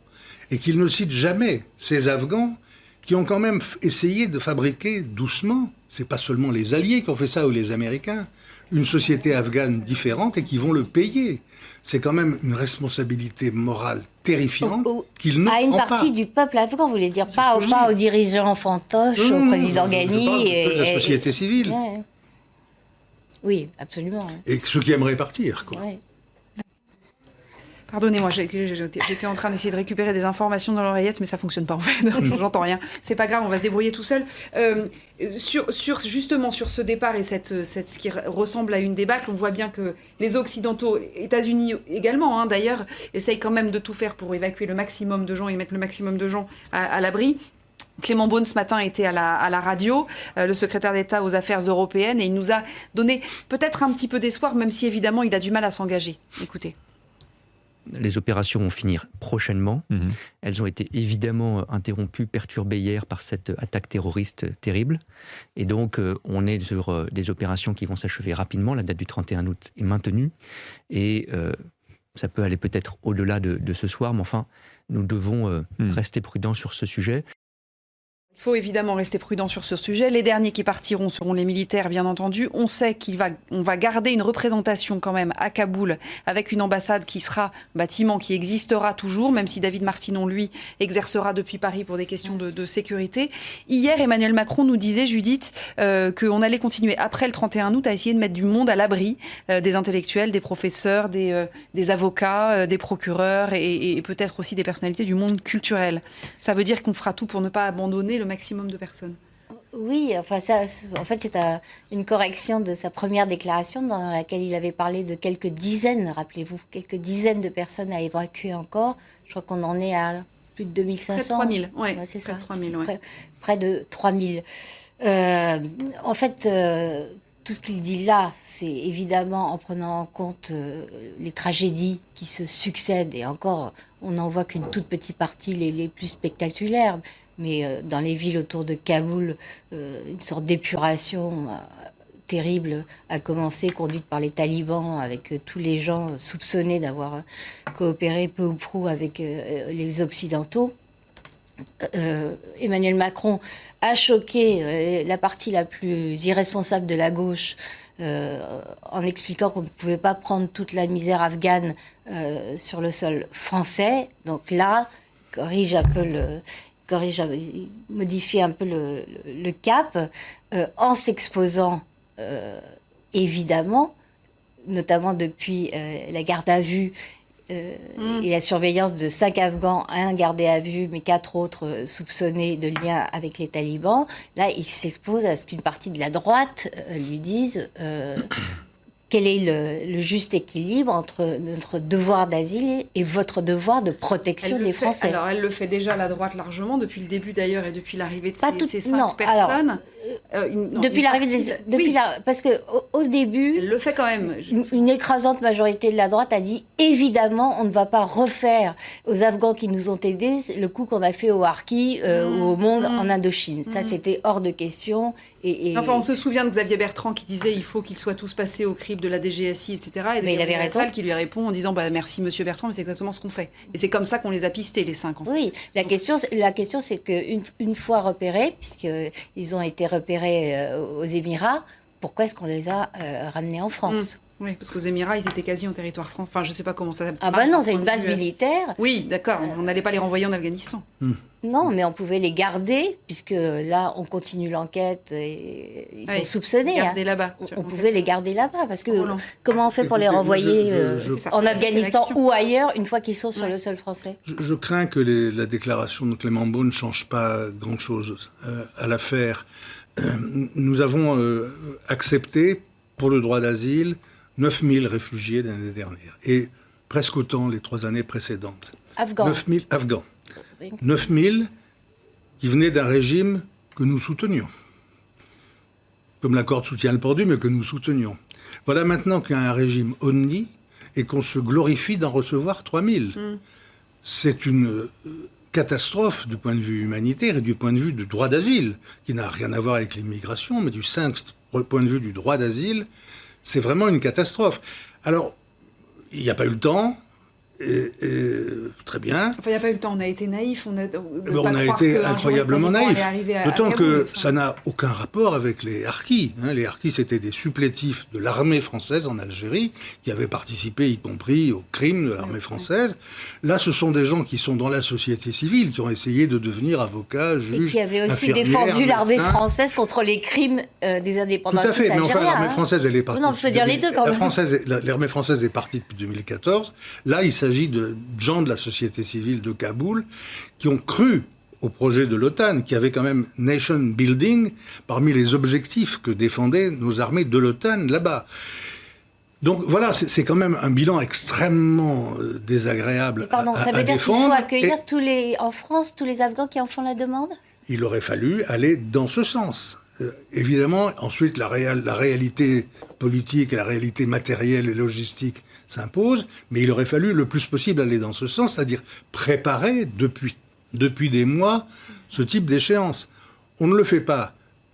[SPEAKER 4] Et qu'il ne cite jamais ces Afghans qui ont quand même essayé de fabriquer doucement, c'est pas seulement les alliés qui ont fait ça ou les Américains, une société afghane différente et qui vont le payer. C'est quand même une responsabilité morale terrifiante qu'ils n'ont pas.
[SPEAKER 2] À une partie du peuple afghan, vous voulez dire, pas aux dirigeants fantoches, au président Ghani.
[SPEAKER 4] Et la société civile.
[SPEAKER 2] Ouais. Oui, absolument.
[SPEAKER 4] Et ceux qui aimeraient partir, quoi.
[SPEAKER 2] Ouais.
[SPEAKER 1] Pardonnez-moi, j'étais en train d'essayer de récupérer des informations dans l'oreillette, mais ça fonctionne pas en fait. J'entends rien. C'est pas grave, on va se débrouiller tout seul. Justement sur ce départ et ce qui ressemble à une débâcle, on voit bien que les Occidentaux, États-Unis également, d'ailleurs, essayent quand même de tout faire pour évacuer le maximum de gens et mettre le maximum de gens à l'abri. Clément Beaune, ce matin, était à la radio, le secrétaire d'État aux affaires européennes, et il nous a donné peut-être un petit peu d'espoir, même si évidemment il a du mal à s'engager. Écoutez.
[SPEAKER 6] Les opérations vont finir prochainement. Elles ont été évidemment interrompues, perturbées hier par cette attaque terroriste terrible. Et donc, on est sur des opérations qui vont s'achever rapidement. La date du 31 août est maintenue. Et Ça peut aller peut-être au-delà de ce soir, mais enfin, nous devons rester prudents sur ce sujet.
[SPEAKER 1] Il faut évidemment rester prudent sur ce sujet. Les derniers qui partiront seront les militaires, bien entendu. On sait qu'on va garder une représentation quand même à Kaboul, avec une ambassade qui sera un bâtiment qui existera toujours, même si David Martinon, lui, exercera depuis Paris pour des questions de sécurité. Hier, Emmanuel Macron nous disait, Judith, qu'on allait continuer après le 31 août à essayer de mettre du monde à l'abri des intellectuels, des professeurs, des avocats, des procureurs et peut-être aussi des personnalités du monde culturel. Ça veut dire qu'on fera tout pour ne pas abandonner le maximum de personnes.
[SPEAKER 2] Oui, enfin ça, en fait, c'est une correction de sa première déclaration dans laquelle il avait parlé de quelques dizaines, rappelez-vous, quelques dizaines de personnes à évacuer encore. Je crois qu'on en est à plus de 2500.
[SPEAKER 1] Près de 3000,
[SPEAKER 2] ouais, c'est ça.
[SPEAKER 1] 3000, ouais.
[SPEAKER 2] Près de 3000. En fait, tout ce qu'il dit là, c'est évidemment en prenant en compte les tragédies qui se succèdent, et encore, on n'en voit qu'une toute petite partie, les plus spectaculaires. Mais dans les villes autour de Kaboul, une sorte d'épuration terrible a commencé, conduite par les talibans, avec tous les gens soupçonnés d'avoir coopéré peu ou prou avec les Occidentaux. Emmanuel Macron a choqué la partie la plus irresponsable de la gauche en expliquant qu'on ne pouvait pas prendre toute la misère afghane sur le sol français. Donc là, modifie un peu le cap en s'exposant évidemment, notamment depuis la garde à vue et la surveillance de 5 Afghans, un gardé à vue, mais 4 autres soupçonnés de lien avec les talibans. Là, il s'expose à ce qu'une partie de la droite lui dise quel est le juste équilibre entre notre devoir d'asile et votre devoir de protection des Français.
[SPEAKER 1] Alors, elle le fait déjà, la droite, largement, depuis le début d'ailleurs, et depuis l'arrivée de ces 5 personnes.
[SPEAKER 2] Depuis l'arrivée parce qu'au début,
[SPEAKER 1] elle le fait quand même.
[SPEAKER 2] Une écrasante majorité de la droite a dit évidemment, on ne va pas refaire aux Afghans qui nous ont aidés le coup qu'on a fait aux Harkis ou au Hmong en Indochine. Ça, c'était hors de question.
[SPEAKER 1] Enfin, on se souvient de Xavier Bertrand qui disait il faut qu'ils soient tous passés au crible de la DGSI, etc. Et
[SPEAKER 2] mais il avait raison.
[SPEAKER 1] Qui lui répond en disant merci Monsieur Bertrand, mais c'est exactement ce qu'on fait. Et c'est comme ça qu'on les a pistés, les 5 enfants.
[SPEAKER 2] Oui, la question c'est qu'une fois repérés, puisqu'ils ont été repérés aux Émirats, pourquoi est-ce qu'on les a ramenés en France ?
[SPEAKER 1] Oui, parce qu'aux Émirats, ils étaient quasi en territoire français. Enfin, je ne sais pas comment ça...
[SPEAKER 2] Ah bah non, c'est une base militaire.
[SPEAKER 1] Oui, d'accord, on n'allait pas les renvoyer en Afghanistan.
[SPEAKER 2] Non, mais on pouvait les garder, puisque là, on continue l'enquête et ils sont soupçonnés.
[SPEAKER 1] Garder là-bas.
[SPEAKER 2] On pouvait les garder là-bas, parce que comment on fait pour les renvoyer en Afghanistan ou ailleurs, une fois qu'ils sont sur le sol français ?
[SPEAKER 4] Je crains que la déclaration de Clément Beaune ne change pas grand-chose à l'affaire. Nous avons accepté, pour le droit d'asile, 9000 réfugiés l'année dernière, et presque autant les 3 années précédentes.
[SPEAKER 2] Afghans.
[SPEAKER 4] 9000 Afghans. 9000 qui venaient d'un régime que nous soutenions. Comme l'accord de soutien Alpordu, mais que nous soutenions. Voilà maintenant qu'il y a un régime ONI et qu'on se glorifie d'en recevoir 3000. C'est une catastrophe du point de vue humanitaire et du point de vue du droit d'asile, qui n'a rien à voir avec l'immigration, mais du point de vue du droit d'asile, c'est vraiment une catastrophe. Alors, il n'y a pas eu le temps, très bien.
[SPEAKER 1] Enfin, il n'y a pas eu le temps, on a été naïfs. On a
[SPEAKER 4] été incroyablement naïfs. D'autant que ça n'a aucun rapport avec les Harkis. Les Harkis, c'était des supplétifs de l'armée française en Algérie, qui avaient participé, y compris aux crimes de l'armée française. Là, ce sont des gens qui sont dans la société civile, qui ont essayé de devenir avocats, juges,
[SPEAKER 2] et qui avaient aussi défendu l'armée française contre les crimes des indépendantistes algériens.
[SPEAKER 4] Tout à fait, mais enfin, l'armée française, elle est partie...
[SPEAKER 2] Non, je peux dire les deux, quand même.
[SPEAKER 4] L'armée française est partie depuis 2014. Là, il s'agit de gens de la société civile de Kaboul qui ont cru au projet de l'OTAN, qui avait quand même nation building parmi les objectifs que défendaient nos armées de l'OTAN là-bas. Donc voilà, c'est quand même un bilan extrêmement désagréable à défendre.
[SPEAKER 2] Ça veut dire qu'il faut accueillir en France tous les Afghans qui en font la demande ?
[SPEAKER 4] Il aurait fallu aller dans ce sens. Évidemment, ensuite, la réalité politique et la réalité matérielle et logistique s'imposent, mais il aurait fallu le plus possible aller dans ce sens, c'est-à-dire préparer depuis des mois ce type d'échéance. On ne le fait pas.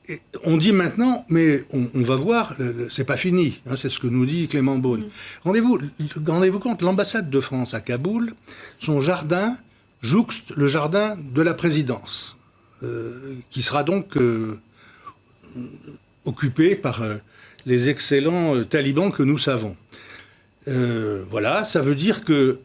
[SPEAKER 4] Et on dit maintenant, mais on va voir, c'est pas fini, hein, c'est ce que nous dit Clément Beaune. Rendez-vous compte, l'ambassade de France à Kaboul, son jardin jouxte le jardin de la présidence, qui sera donc occupé par les excellents talibans que nous savons. Voilà, ça veut dire que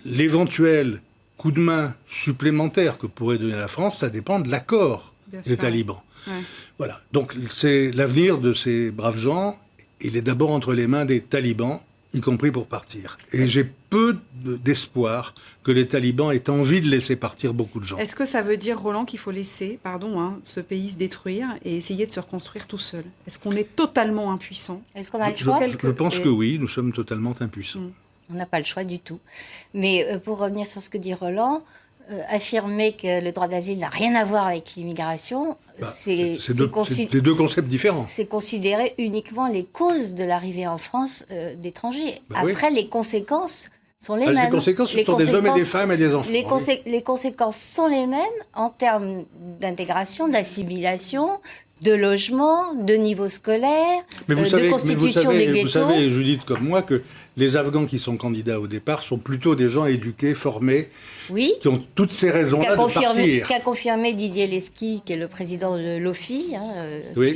[SPEAKER 4] l'éventuel coup de main supplémentaire que pourrait donner la France, ça dépend de l'accord des talibans. Ouais. Voilà, donc c'est l'avenir de ces braves gens, il est d'abord entre les mains des talibans, y compris pour partir. Et j'ai peu d'espoir que les talibans aient envie de laisser partir beaucoup de gens.
[SPEAKER 1] Est-ce que ça veut dire, Roland, qu'il faut laisser, ce pays se détruire et essayer de se reconstruire tout seul? Est-ce qu'on est totalement impuissant?
[SPEAKER 2] Est-ce qu'on a le choix?
[SPEAKER 4] Je pense que oui, nous sommes totalement impuissants.
[SPEAKER 2] On n'a pas le choix du tout. Mais pour revenir sur ce que dit Roland, affirmer que le droit d'asile n'a rien à voir avec l'immigration, c'est
[SPEAKER 4] deux concepts différents.
[SPEAKER 2] C'est considérer uniquement les causes de l'arrivée en France d'étrangers. Après, les conséquences sont les mêmes.
[SPEAKER 4] Les conséquences, ce sont des hommes et des femmes et des enfants.
[SPEAKER 2] Les conséquences sont les mêmes en termes d'intégration, d'assimilation, de logement, de niveau scolaire, de constitution des ghettos.
[SPEAKER 4] Vous savez, Judith, comme moi, que les Afghans qui sont candidats au départ sont plutôt des gens éduqués, formés, qui ont toutes ces raisons-là de partir.
[SPEAKER 2] Ce qu'a confirmé Didier Lesky, qui est le président de l'OFII,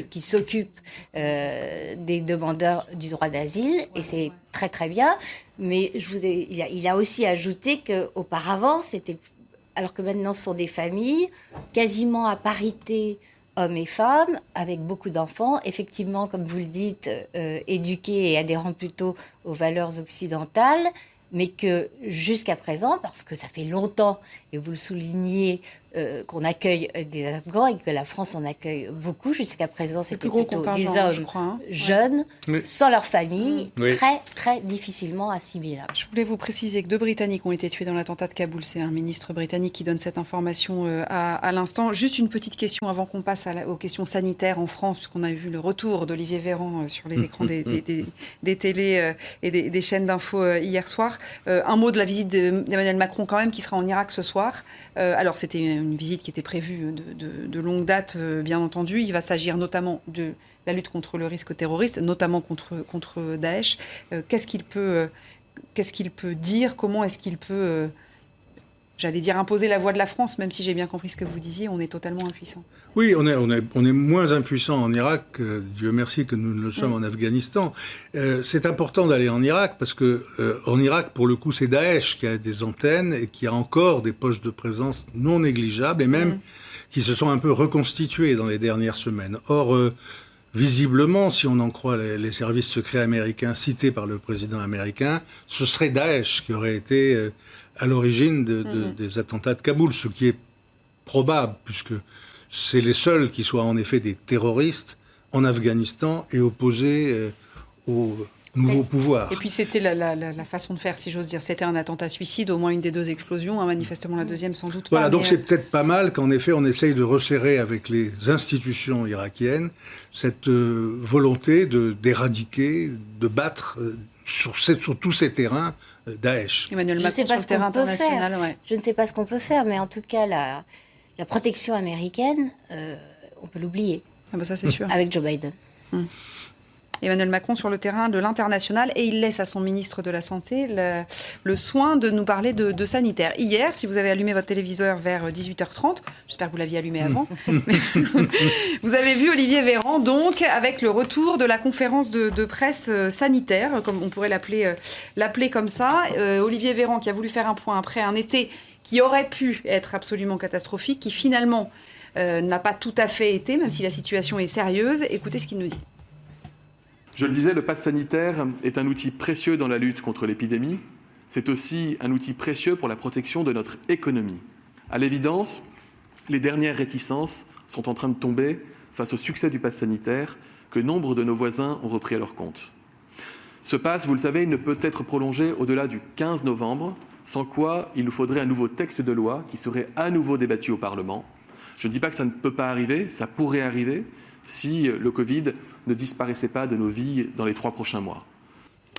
[SPEAKER 2] qui s'occupe des demandeurs du droit d'asile, et c'est très très bien. Mais il a aussi ajouté qu'auparavant, alors que maintenant ce sont des familles quasiment à parité, hommes et femmes, avec beaucoup d'enfants, effectivement, comme vous le dites, éduqués et adhérant plutôt aux valeurs occidentales, mais que jusqu'à présent, parce que ça fait longtemps, et vous le soulignez, qu'on accueille des Afghans et que la France en accueille beaucoup, jusqu'à présent, c'était plutôt des hommes jeunes, sans leur famille, très, très difficilement assimilables.
[SPEAKER 1] Je voulais vous préciser que 2 Britanniques ont été tués dans l'attentat de Kaboul. C'est un ministre britannique qui donne cette information à l'instant. Juste une petite question avant qu'on passe aux questions sanitaires en France, puisqu'on a vu le retour d'Olivier Véran sur les écrans des télés et des chaînes d'infos hier soir. Un mot de la visite d'Emmanuel Macron quand même, qui sera en Irak ce soir. Alors c'était une visite qui était prévue de longue date, bien entendu. Il va s'agir notamment de la lutte contre le risque terroriste, notamment contre Daesh. Qu'est-ce qu'il peut dire? Comment est-ce qu'il peut, imposer la voix de la France? Même si j'ai bien compris ce que vous disiez, on est totalement impuissant.
[SPEAKER 4] Oui, on est moins impuissant en Irak, Dieu merci que nous ne le sommes en Afghanistan. C'est important d'aller en Irak parce que en Irak, pour le coup, c'est Daesh qui a des antennes et qui a encore des poches de présence non négligeables et même qui se sont un peu reconstituées dans les dernières semaines. Or, visiblement, si on en croit les services secrets américains cités par le président américain, ce serait Daesh qui aurait été à l'origine des attentats de Kaboul, ce qui est probable puisque c'est les seuls qui soient en effet des terroristes en Afghanistan et opposés au nouveau pouvoir.
[SPEAKER 1] Et puis c'était la façon de faire, si j'ose dire. C'était un attentat suicide, au moins une des 2 explosions, manifestement la deuxième sans doute pas.
[SPEAKER 4] Voilà, donc c'est peut-être pas mal qu'en effet on essaye de resserrer avec les institutions irakiennes cette volonté d'éradiquer, de battre sur tous ces terrains Daesh.
[SPEAKER 1] Emmanuel Macron sur le terrain international.
[SPEAKER 2] Je ne sais pas ce qu'on peut faire, mais en tout cas la protection américaine, on peut l'oublier.
[SPEAKER 1] Ah bah ça, c'est sûr.
[SPEAKER 2] Avec Joe Biden.
[SPEAKER 1] Emmanuel Macron sur le terrain de l'international et il laisse à son ministre de la Santé le soin de nous parler de sanitaire. Hier, si vous avez allumé votre téléviseur vers 18h30, j'espère que vous l'aviez allumé avant, vous avez vu Olivier Véran, donc, avec le retour de la conférence de presse sanitaire, comme on pourrait l'appeler comme ça. Olivier Véran qui a voulu faire un point après un été qui aurait pu être absolument catastrophique, qui finalement n'a pas tout à fait été, même si la situation est sérieuse. Écoutez ce qu'il nous dit.
[SPEAKER 7] Je le disais, le pass sanitaire est un outil précieux dans la lutte contre l'épidémie. C'est aussi un outil précieux pour la protection de notre économie. À l'évidence, les dernières réticences sont en train de tomber face au succès du pass sanitaire que nombre de nos voisins ont repris à leur compte. Ce pass, vous le savez, il ne peut être prolongé au-delà du 15 novembre, sans quoi il nous faudrait un nouveau texte de loi qui serait à nouveau débattu au Parlement. Je ne dis pas que ça ne peut pas arriver, ça pourrait arriver si le Covid ne disparaissait pas de nos vies dans les 3 prochains mois.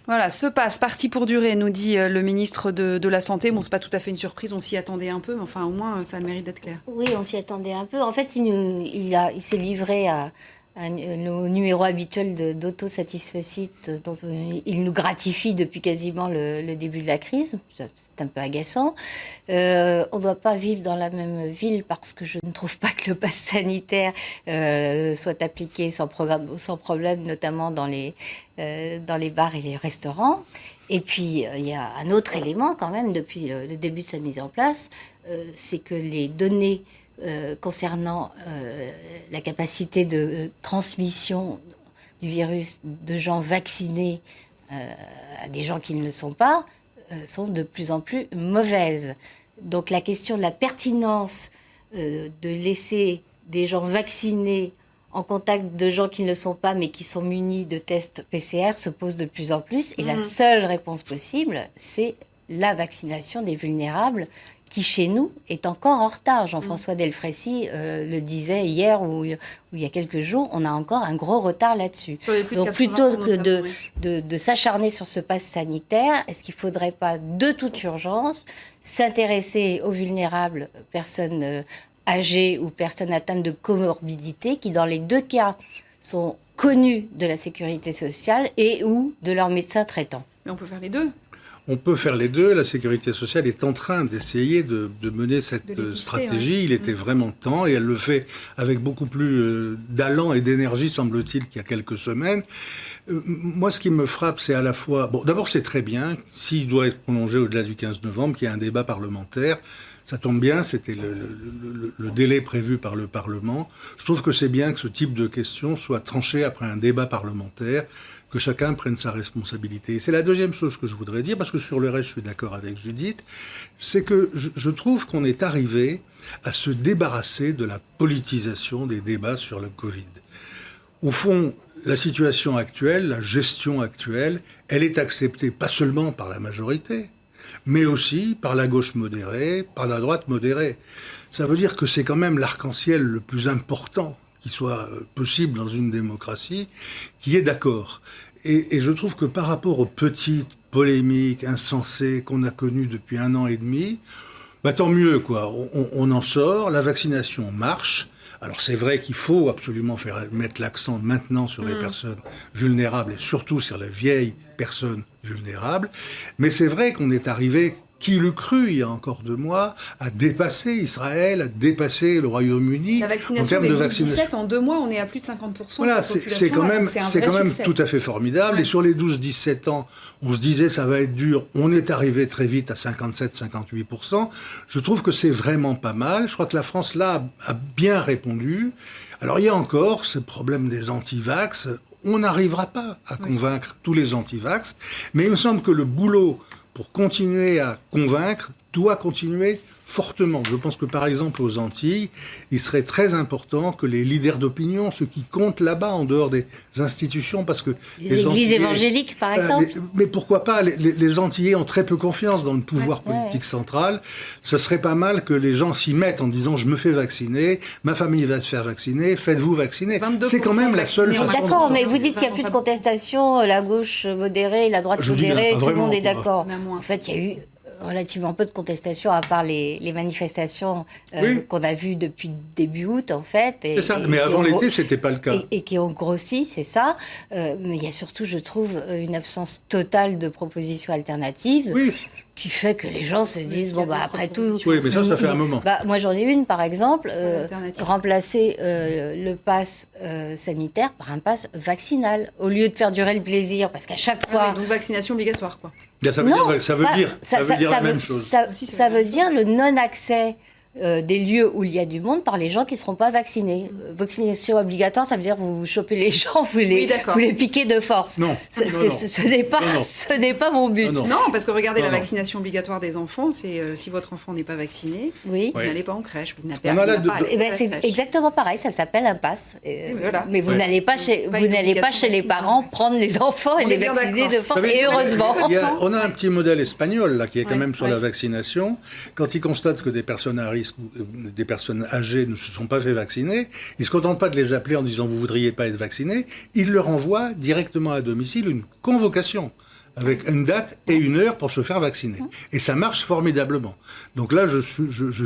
[SPEAKER 1] Voilà, ce passe parti pour durer, nous dit le ministre de la Santé. Bon, c'est pas tout à fait une surprise, on s'y attendait un peu, mais enfin, au moins, ça a le mérite d'être clair.
[SPEAKER 2] Oui, on s'y attendait un peu. En fait, il s'est livré au numéro habituel d'autosatisfecit dont il nous gratifie depuis quasiment le début de la crise. C'est un peu agaçant. On ne doit pas vivre dans la même ville parce que je ne trouve pas que le pass sanitaire soit appliqué sans problème, notamment dans les bars et les restaurants. Et puis, il y a un autre élément quand même depuis le début de sa mise en place, c'est que les données concernant la capacité de transmission du virus de gens vaccinés à des gens qui ne le sont pas sont de plus en plus mauvaises. Donc la question de la pertinence de laisser des gens vaccinés en contact de gens qui ne le sont pas mais qui sont munis de tests PCR se pose de plus en plus. Et la seule réponse possible, c'est la vaccination des vulnérables qui, chez nous, est encore en retard. Jean-François Delfraissy le disait hier ou il y a quelques jours, on a encore un gros retard là-dessus. Donc plutôt que de s'acharner sur ce pass sanitaire, est-ce qu'il ne faudrait pas, de toute urgence, s'intéresser aux vulnérables, personnes âgées ou personnes atteintes de comorbidité, qui dans les deux cas sont connues de la sécurité sociale et ou de leur médecin traitant?
[SPEAKER 1] Mais on peut faire les deux.
[SPEAKER 4] On peut faire les deux. La sécurité sociale est en train d'essayer de mener cette stratégie. Ouais. Il était vraiment temps et elle le fait avec beaucoup plus d'allant et d'énergie, semble-t-il, qu'il y a quelques semaines. Moi, ce qui me frappe, c'est à la fois... Bon, d'abord, c'est très bien, s'il doit être prolongé au-delà du 15 novembre, qu'il y ait un débat parlementaire. Ça tombe bien, c'était le délai prévu par le Parlement. Je trouve que c'est bien que ce type de questions soit tranché après un débat parlementaire, que chacun prenne sa responsabilité. Et c'est la deuxième chose que je voudrais dire, parce que sur le reste, je suis d'accord avec Judith, c'est que je trouve qu'on est arrivé à se débarrasser de la politisation des débats sur le Covid. Au fond, la situation actuelle, la gestion actuelle, elle est acceptée pas seulement par la majorité, mais aussi par la gauche modérée, par la droite modérée. Ça veut dire que c'est quand même l'arc-en-ciel le plus important qui soit possible dans une démocratie, qui est d'accord. Et je trouve que par rapport aux petites polémiques insensées qu'on a connues depuis 1 an et demi, bah tant mieux, quoi. On en sort, la vaccination marche. Alors c'est vrai qu'il faut absolument mettre l'accent maintenant sur les personnes vulnérables et surtout sur les vieilles personnes vulnérables. Mais c'est vrai qu'on est arrivé, qui l'eût cru il y a encore 2 mois, à dépasser Israël, à dépasser le Royaume-Uni.
[SPEAKER 1] La vaccination des 12-17, en 2 mois, on est à plus de 50%
[SPEAKER 4] voilà,
[SPEAKER 1] de la population.
[SPEAKER 4] C'est quand même tout à fait formidable. Ouais. Et sur les 12-17 ans, on se disait ça va être dur. On est arrivé très vite à 57-58%. Je trouve que c'est vraiment pas mal. Je crois que la France, là, a bien répondu. Alors, il y a encore ce problème des anti-vax. On n'arrivera pas à convaincre tous les anti-vax. Mais il me semble que le boulot pour continuer à convaincre, doit continuer fortement. Je pense que, par exemple, aux Antilles, il serait très important que les leaders d'opinion, ceux qui comptent là-bas, en dehors des institutions, parce que...
[SPEAKER 2] Les églises évangéliques, par exemple.
[SPEAKER 4] Mais pourquoi pas, les Antillais ont très peu confiance dans le pouvoir politique central. Ce serait pas mal que les gens s'y mettent en disant « je me fais vacciner, ma famille va se faire vacciner, faites-vous vacciner ». C'est quand même la seule façon...
[SPEAKER 2] D'accord, mais vous dites qu'il n'y a plus de contestation, la gauche modérée, la droite modérée, tout le monde est d'accord. En fait, il y a eu relativement peu de contestations, à part les manifestations qu'on a vues depuis début août, en fait.
[SPEAKER 4] C'est ça, mais avant l'été, c'était pas le cas.
[SPEAKER 2] Et qui ont grossi, c'est ça. Mais il y a surtout, je trouve, une absence totale de propositions alternatives.
[SPEAKER 4] Oui.
[SPEAKER 2] Qui fait que les gens se disent, bon, bah, après tout...
[SPEAKER 4] Oui, mais ça fait un moment.
[SPEAKER 2] Bah, moi, j'en ai une, par exemple, remplacer le pass sanitaire par un pass vaccinal, au lieu de faire durer le plaisir, parce qu'à chaque fois...
[SPEAKER 1] donc, vaccination obligatoire, quoi.
[SPEAKER 4] Bien, ça veut dire la même chose.
[SPEAKER 2] Ça veut dire le non-accès des lieux où il y a du monde par les gens qui ne seront pas vaccinés. Vaccination obligatoire, ça veut dire vous chopez les gens, vous les piquez de force.
[SPEAKER 4] Non.
[SPEAKER 2] Ce n'est pas mon but.
[SPEAKER 1] Non, parce que regardez, la vaccination obligatoire des enfants, c'est si votre enfant n'est pas vacciné, vous n'allez pas en crèche, vous n'avez pas
[SPEAKER 2] c'est exactement pareil, ça s'appelle un pass. Mais vous n'allez pas chez les parents prendre les enfants et les vacciner de force, et heureusement.
[SPEAKER 4] On a un petit modèle espagnol là, qui est quand même sur la vaccination. Quand ils constatent que des personnes à risque, des personnes âgées ne se sont pas fait vacciner, ils ne se contentent pas de les appeler en disant « vous ne voudriez pas être vacciné », ils leur envoient directement à domicile une convocation avec une date et une heure pour se faire vacciner. Et ça marche formidablement. Donc là, je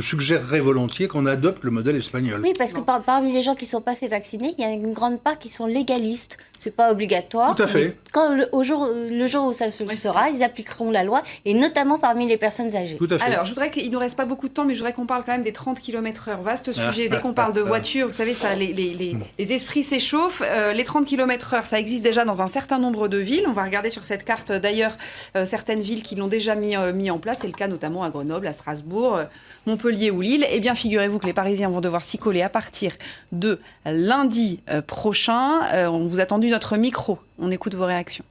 [SPEAKER 4] suggérerais volontiers qu'on adopte le modèle espagnol.
[SPEAKER 2] Oui, parce que parmi les gens qui ne sont pas fait vacciner, il y a une grande part qui sont légalistes. Ce n'est pas obligatoire.
[SPEAKER 4] Tout à fait.
[SPEAKER 2] Mais quand le jour où ça se sera, ils appliqueront la loi, et notamment parmi les personnes âgées.
[SPEAKER 4] Tout à fait.
[SPEAKER 1] Alors, je voudrais qu'il ne nous reste pas beaucoup de temps, mais je voudrais qu'on parle quand même des 30 km/h. Vaste sujet. Dès qu'on parle de voiture, vous savez, ça, les esprits s'échauffent. Les 30 km/h, ça existe déjà dans un certain nombre de villes. On va regarder sur cette carte, d'ailleurs, certaines villes qui l'ont déjà mis en place. C'est le cas notamment à Grenoble, à Strasbourg, Montpellier ou Lille. Eh bien, figurez-vous que les Parisiens vont devoir s'y coller à partir de lundi prochain. On vous a tendu notre micro. On écoute vos réactions.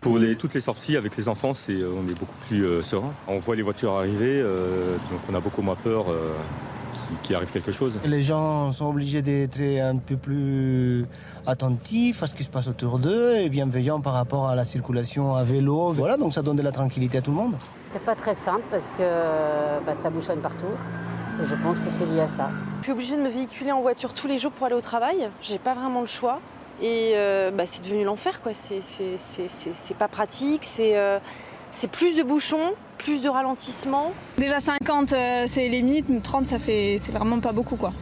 [SPEAKER 8] Pour toutes les sorties avec les enfants, on est beaucoup plus serein. On voit les voitures arriver, donc on a beaucoup moins peur qu'il arrive quelque chose.
[SPEAKER 9] Les gens sont obligés d'être un peu plus attentifs à ce qui se passe autour d'eux et bienveillants par rapport à la circulation à vélo. Voilà, donc ça donne de la tranquillité à tout le monde.
[SPEAKER 10] C'est pas très simple parce que ça bouchonne partout et je pense que c'est lié à ça.
[SPEAKER 11] Je suis obligée de me véhiculer en voiture tous les jours pour aller au travail. J'ai pas vraiment le choix. Et c'est devenu l'enfer, quoi. C'est pas pratique, c'est plus de bouchons, plus de ralentissements.
[SPEAKER 12] Déjà 50, c'est limite, 30, c'est vraiment pas beaucoup, quoi.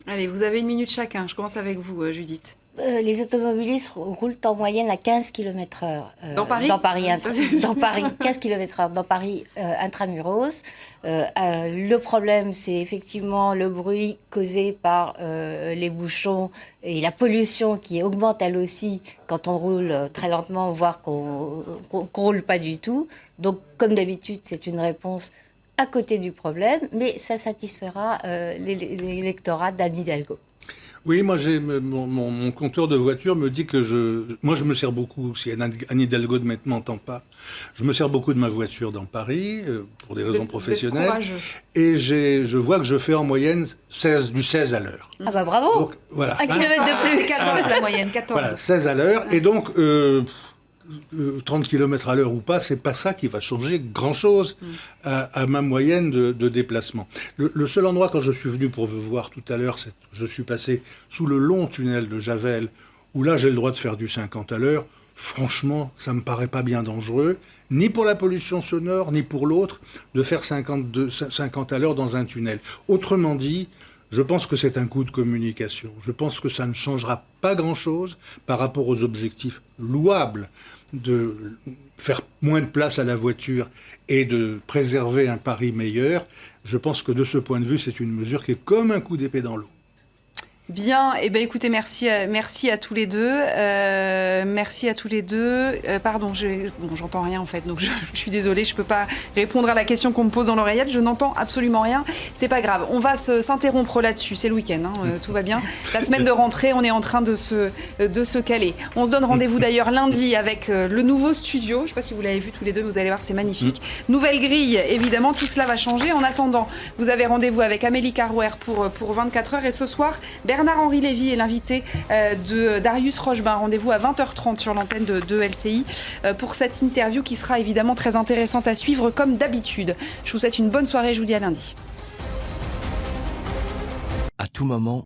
[SPEAKER 1] Allez, vous avez 1 minute chacun. Je commence avec vous, Judith.
[SPEAKER 2] Les automobilistes roulent en moyenne à 15 km/h.
[SPEAKER 1] Dans Paris ?
[SPEAKER 2] Dans Paris, 15 km/h. Dans Paris, intramuros. Le problème, c'est effectivement le bruit causé par les bouchons et la pollution qui augmente elle aussi quand on roule très lentement, voire qu'on roule pas du tout. Donc, comme d'habitude, c'est une réponse à côté du problème, mais ça satisfera l'électorat d'Anne Hidalgo.
[SPEAKER 4] Oui, moi, mon compteur de voiture me dit que je me sers beaucoup, si Anne Hidalgo ne m'entend pas, je me sers beaucoup de ma voiture dans Paris, pour des raisons professionnelles.
[SPEAKER 1] Vous êtes courageux.
[SPEAKER 4] Et je vois que je fais en moyenne du 16 à l'heure.
[SPEAKER 2] Ah bah bravo.
[SPEAKER 4] Donc, voilà.
[SPEAKER 2] 1 kilomètre de plus.
[SPEAKER 1] 14 la moyenne, 14.
[SPEAKER 4] Voilà, 16 à l'heure. Et donc, 30 km à l'heure ou pas, c'est pas ça qui va changer grand-chose à ma moyenne de déplacement. Le seul endroit, quand je suis venu pour vous voir tout à l'heure, je suis passé sous le long tunnel de Javel, où là j'ai le droit de faire du 50 à l'heure. Franchement, ça me paraît pas bien dangereux, ni pour la pollution sonore, ni pour l'autre, de faire 50 à l'heure dans un tunnel. Autrement dit, je pense que c'est un coup de communication. Je pense que ça ne changera pas grand-chose par rapport aux objectifs louables de faire moins de place à la voiture et de préserver un Paris meilleur. Je pense que de ce point de vue, c'est une mesure qui est comme un coup d'épée dans l'eau.
[SPEAKER 1] Bien, eh bien écoutez, merci à tous les deux. Merci à tous les deux. Pardon, j'entends rien en fait, donc je suis désolée, je peux pas répondre à la question qu'on me pose dans l'oreillette, je n'entends absolument rien. C'est pas grave, on va s'interrompre là-dessus, c'est le week-end, tout va bien. La semaine de rentrée, on est en train de se caler. On se donne rendez-vous d'ailleurs lundi avec le nouveau studio. Je sais pas si vous l'avez vu tous les deux, vous allez voir, c'est magnifique. Nouvelle grille, évidemment, tout cela va changer. En attendant, vous avez rendez-vous avec Amélie Carouer pour 24 heures et ce soir, Bernard-Henri Lévy est l'invité de Darius Rochebain. Rendez-vous à 20h30 sur l'antenne de LCI pour cette interview qui sera évidemment très intéressante à suivre comme d'habitude. Je vous souhaite une bonne soirée, je vous dis à lundi.
[SPEAKER 13] À tout moment,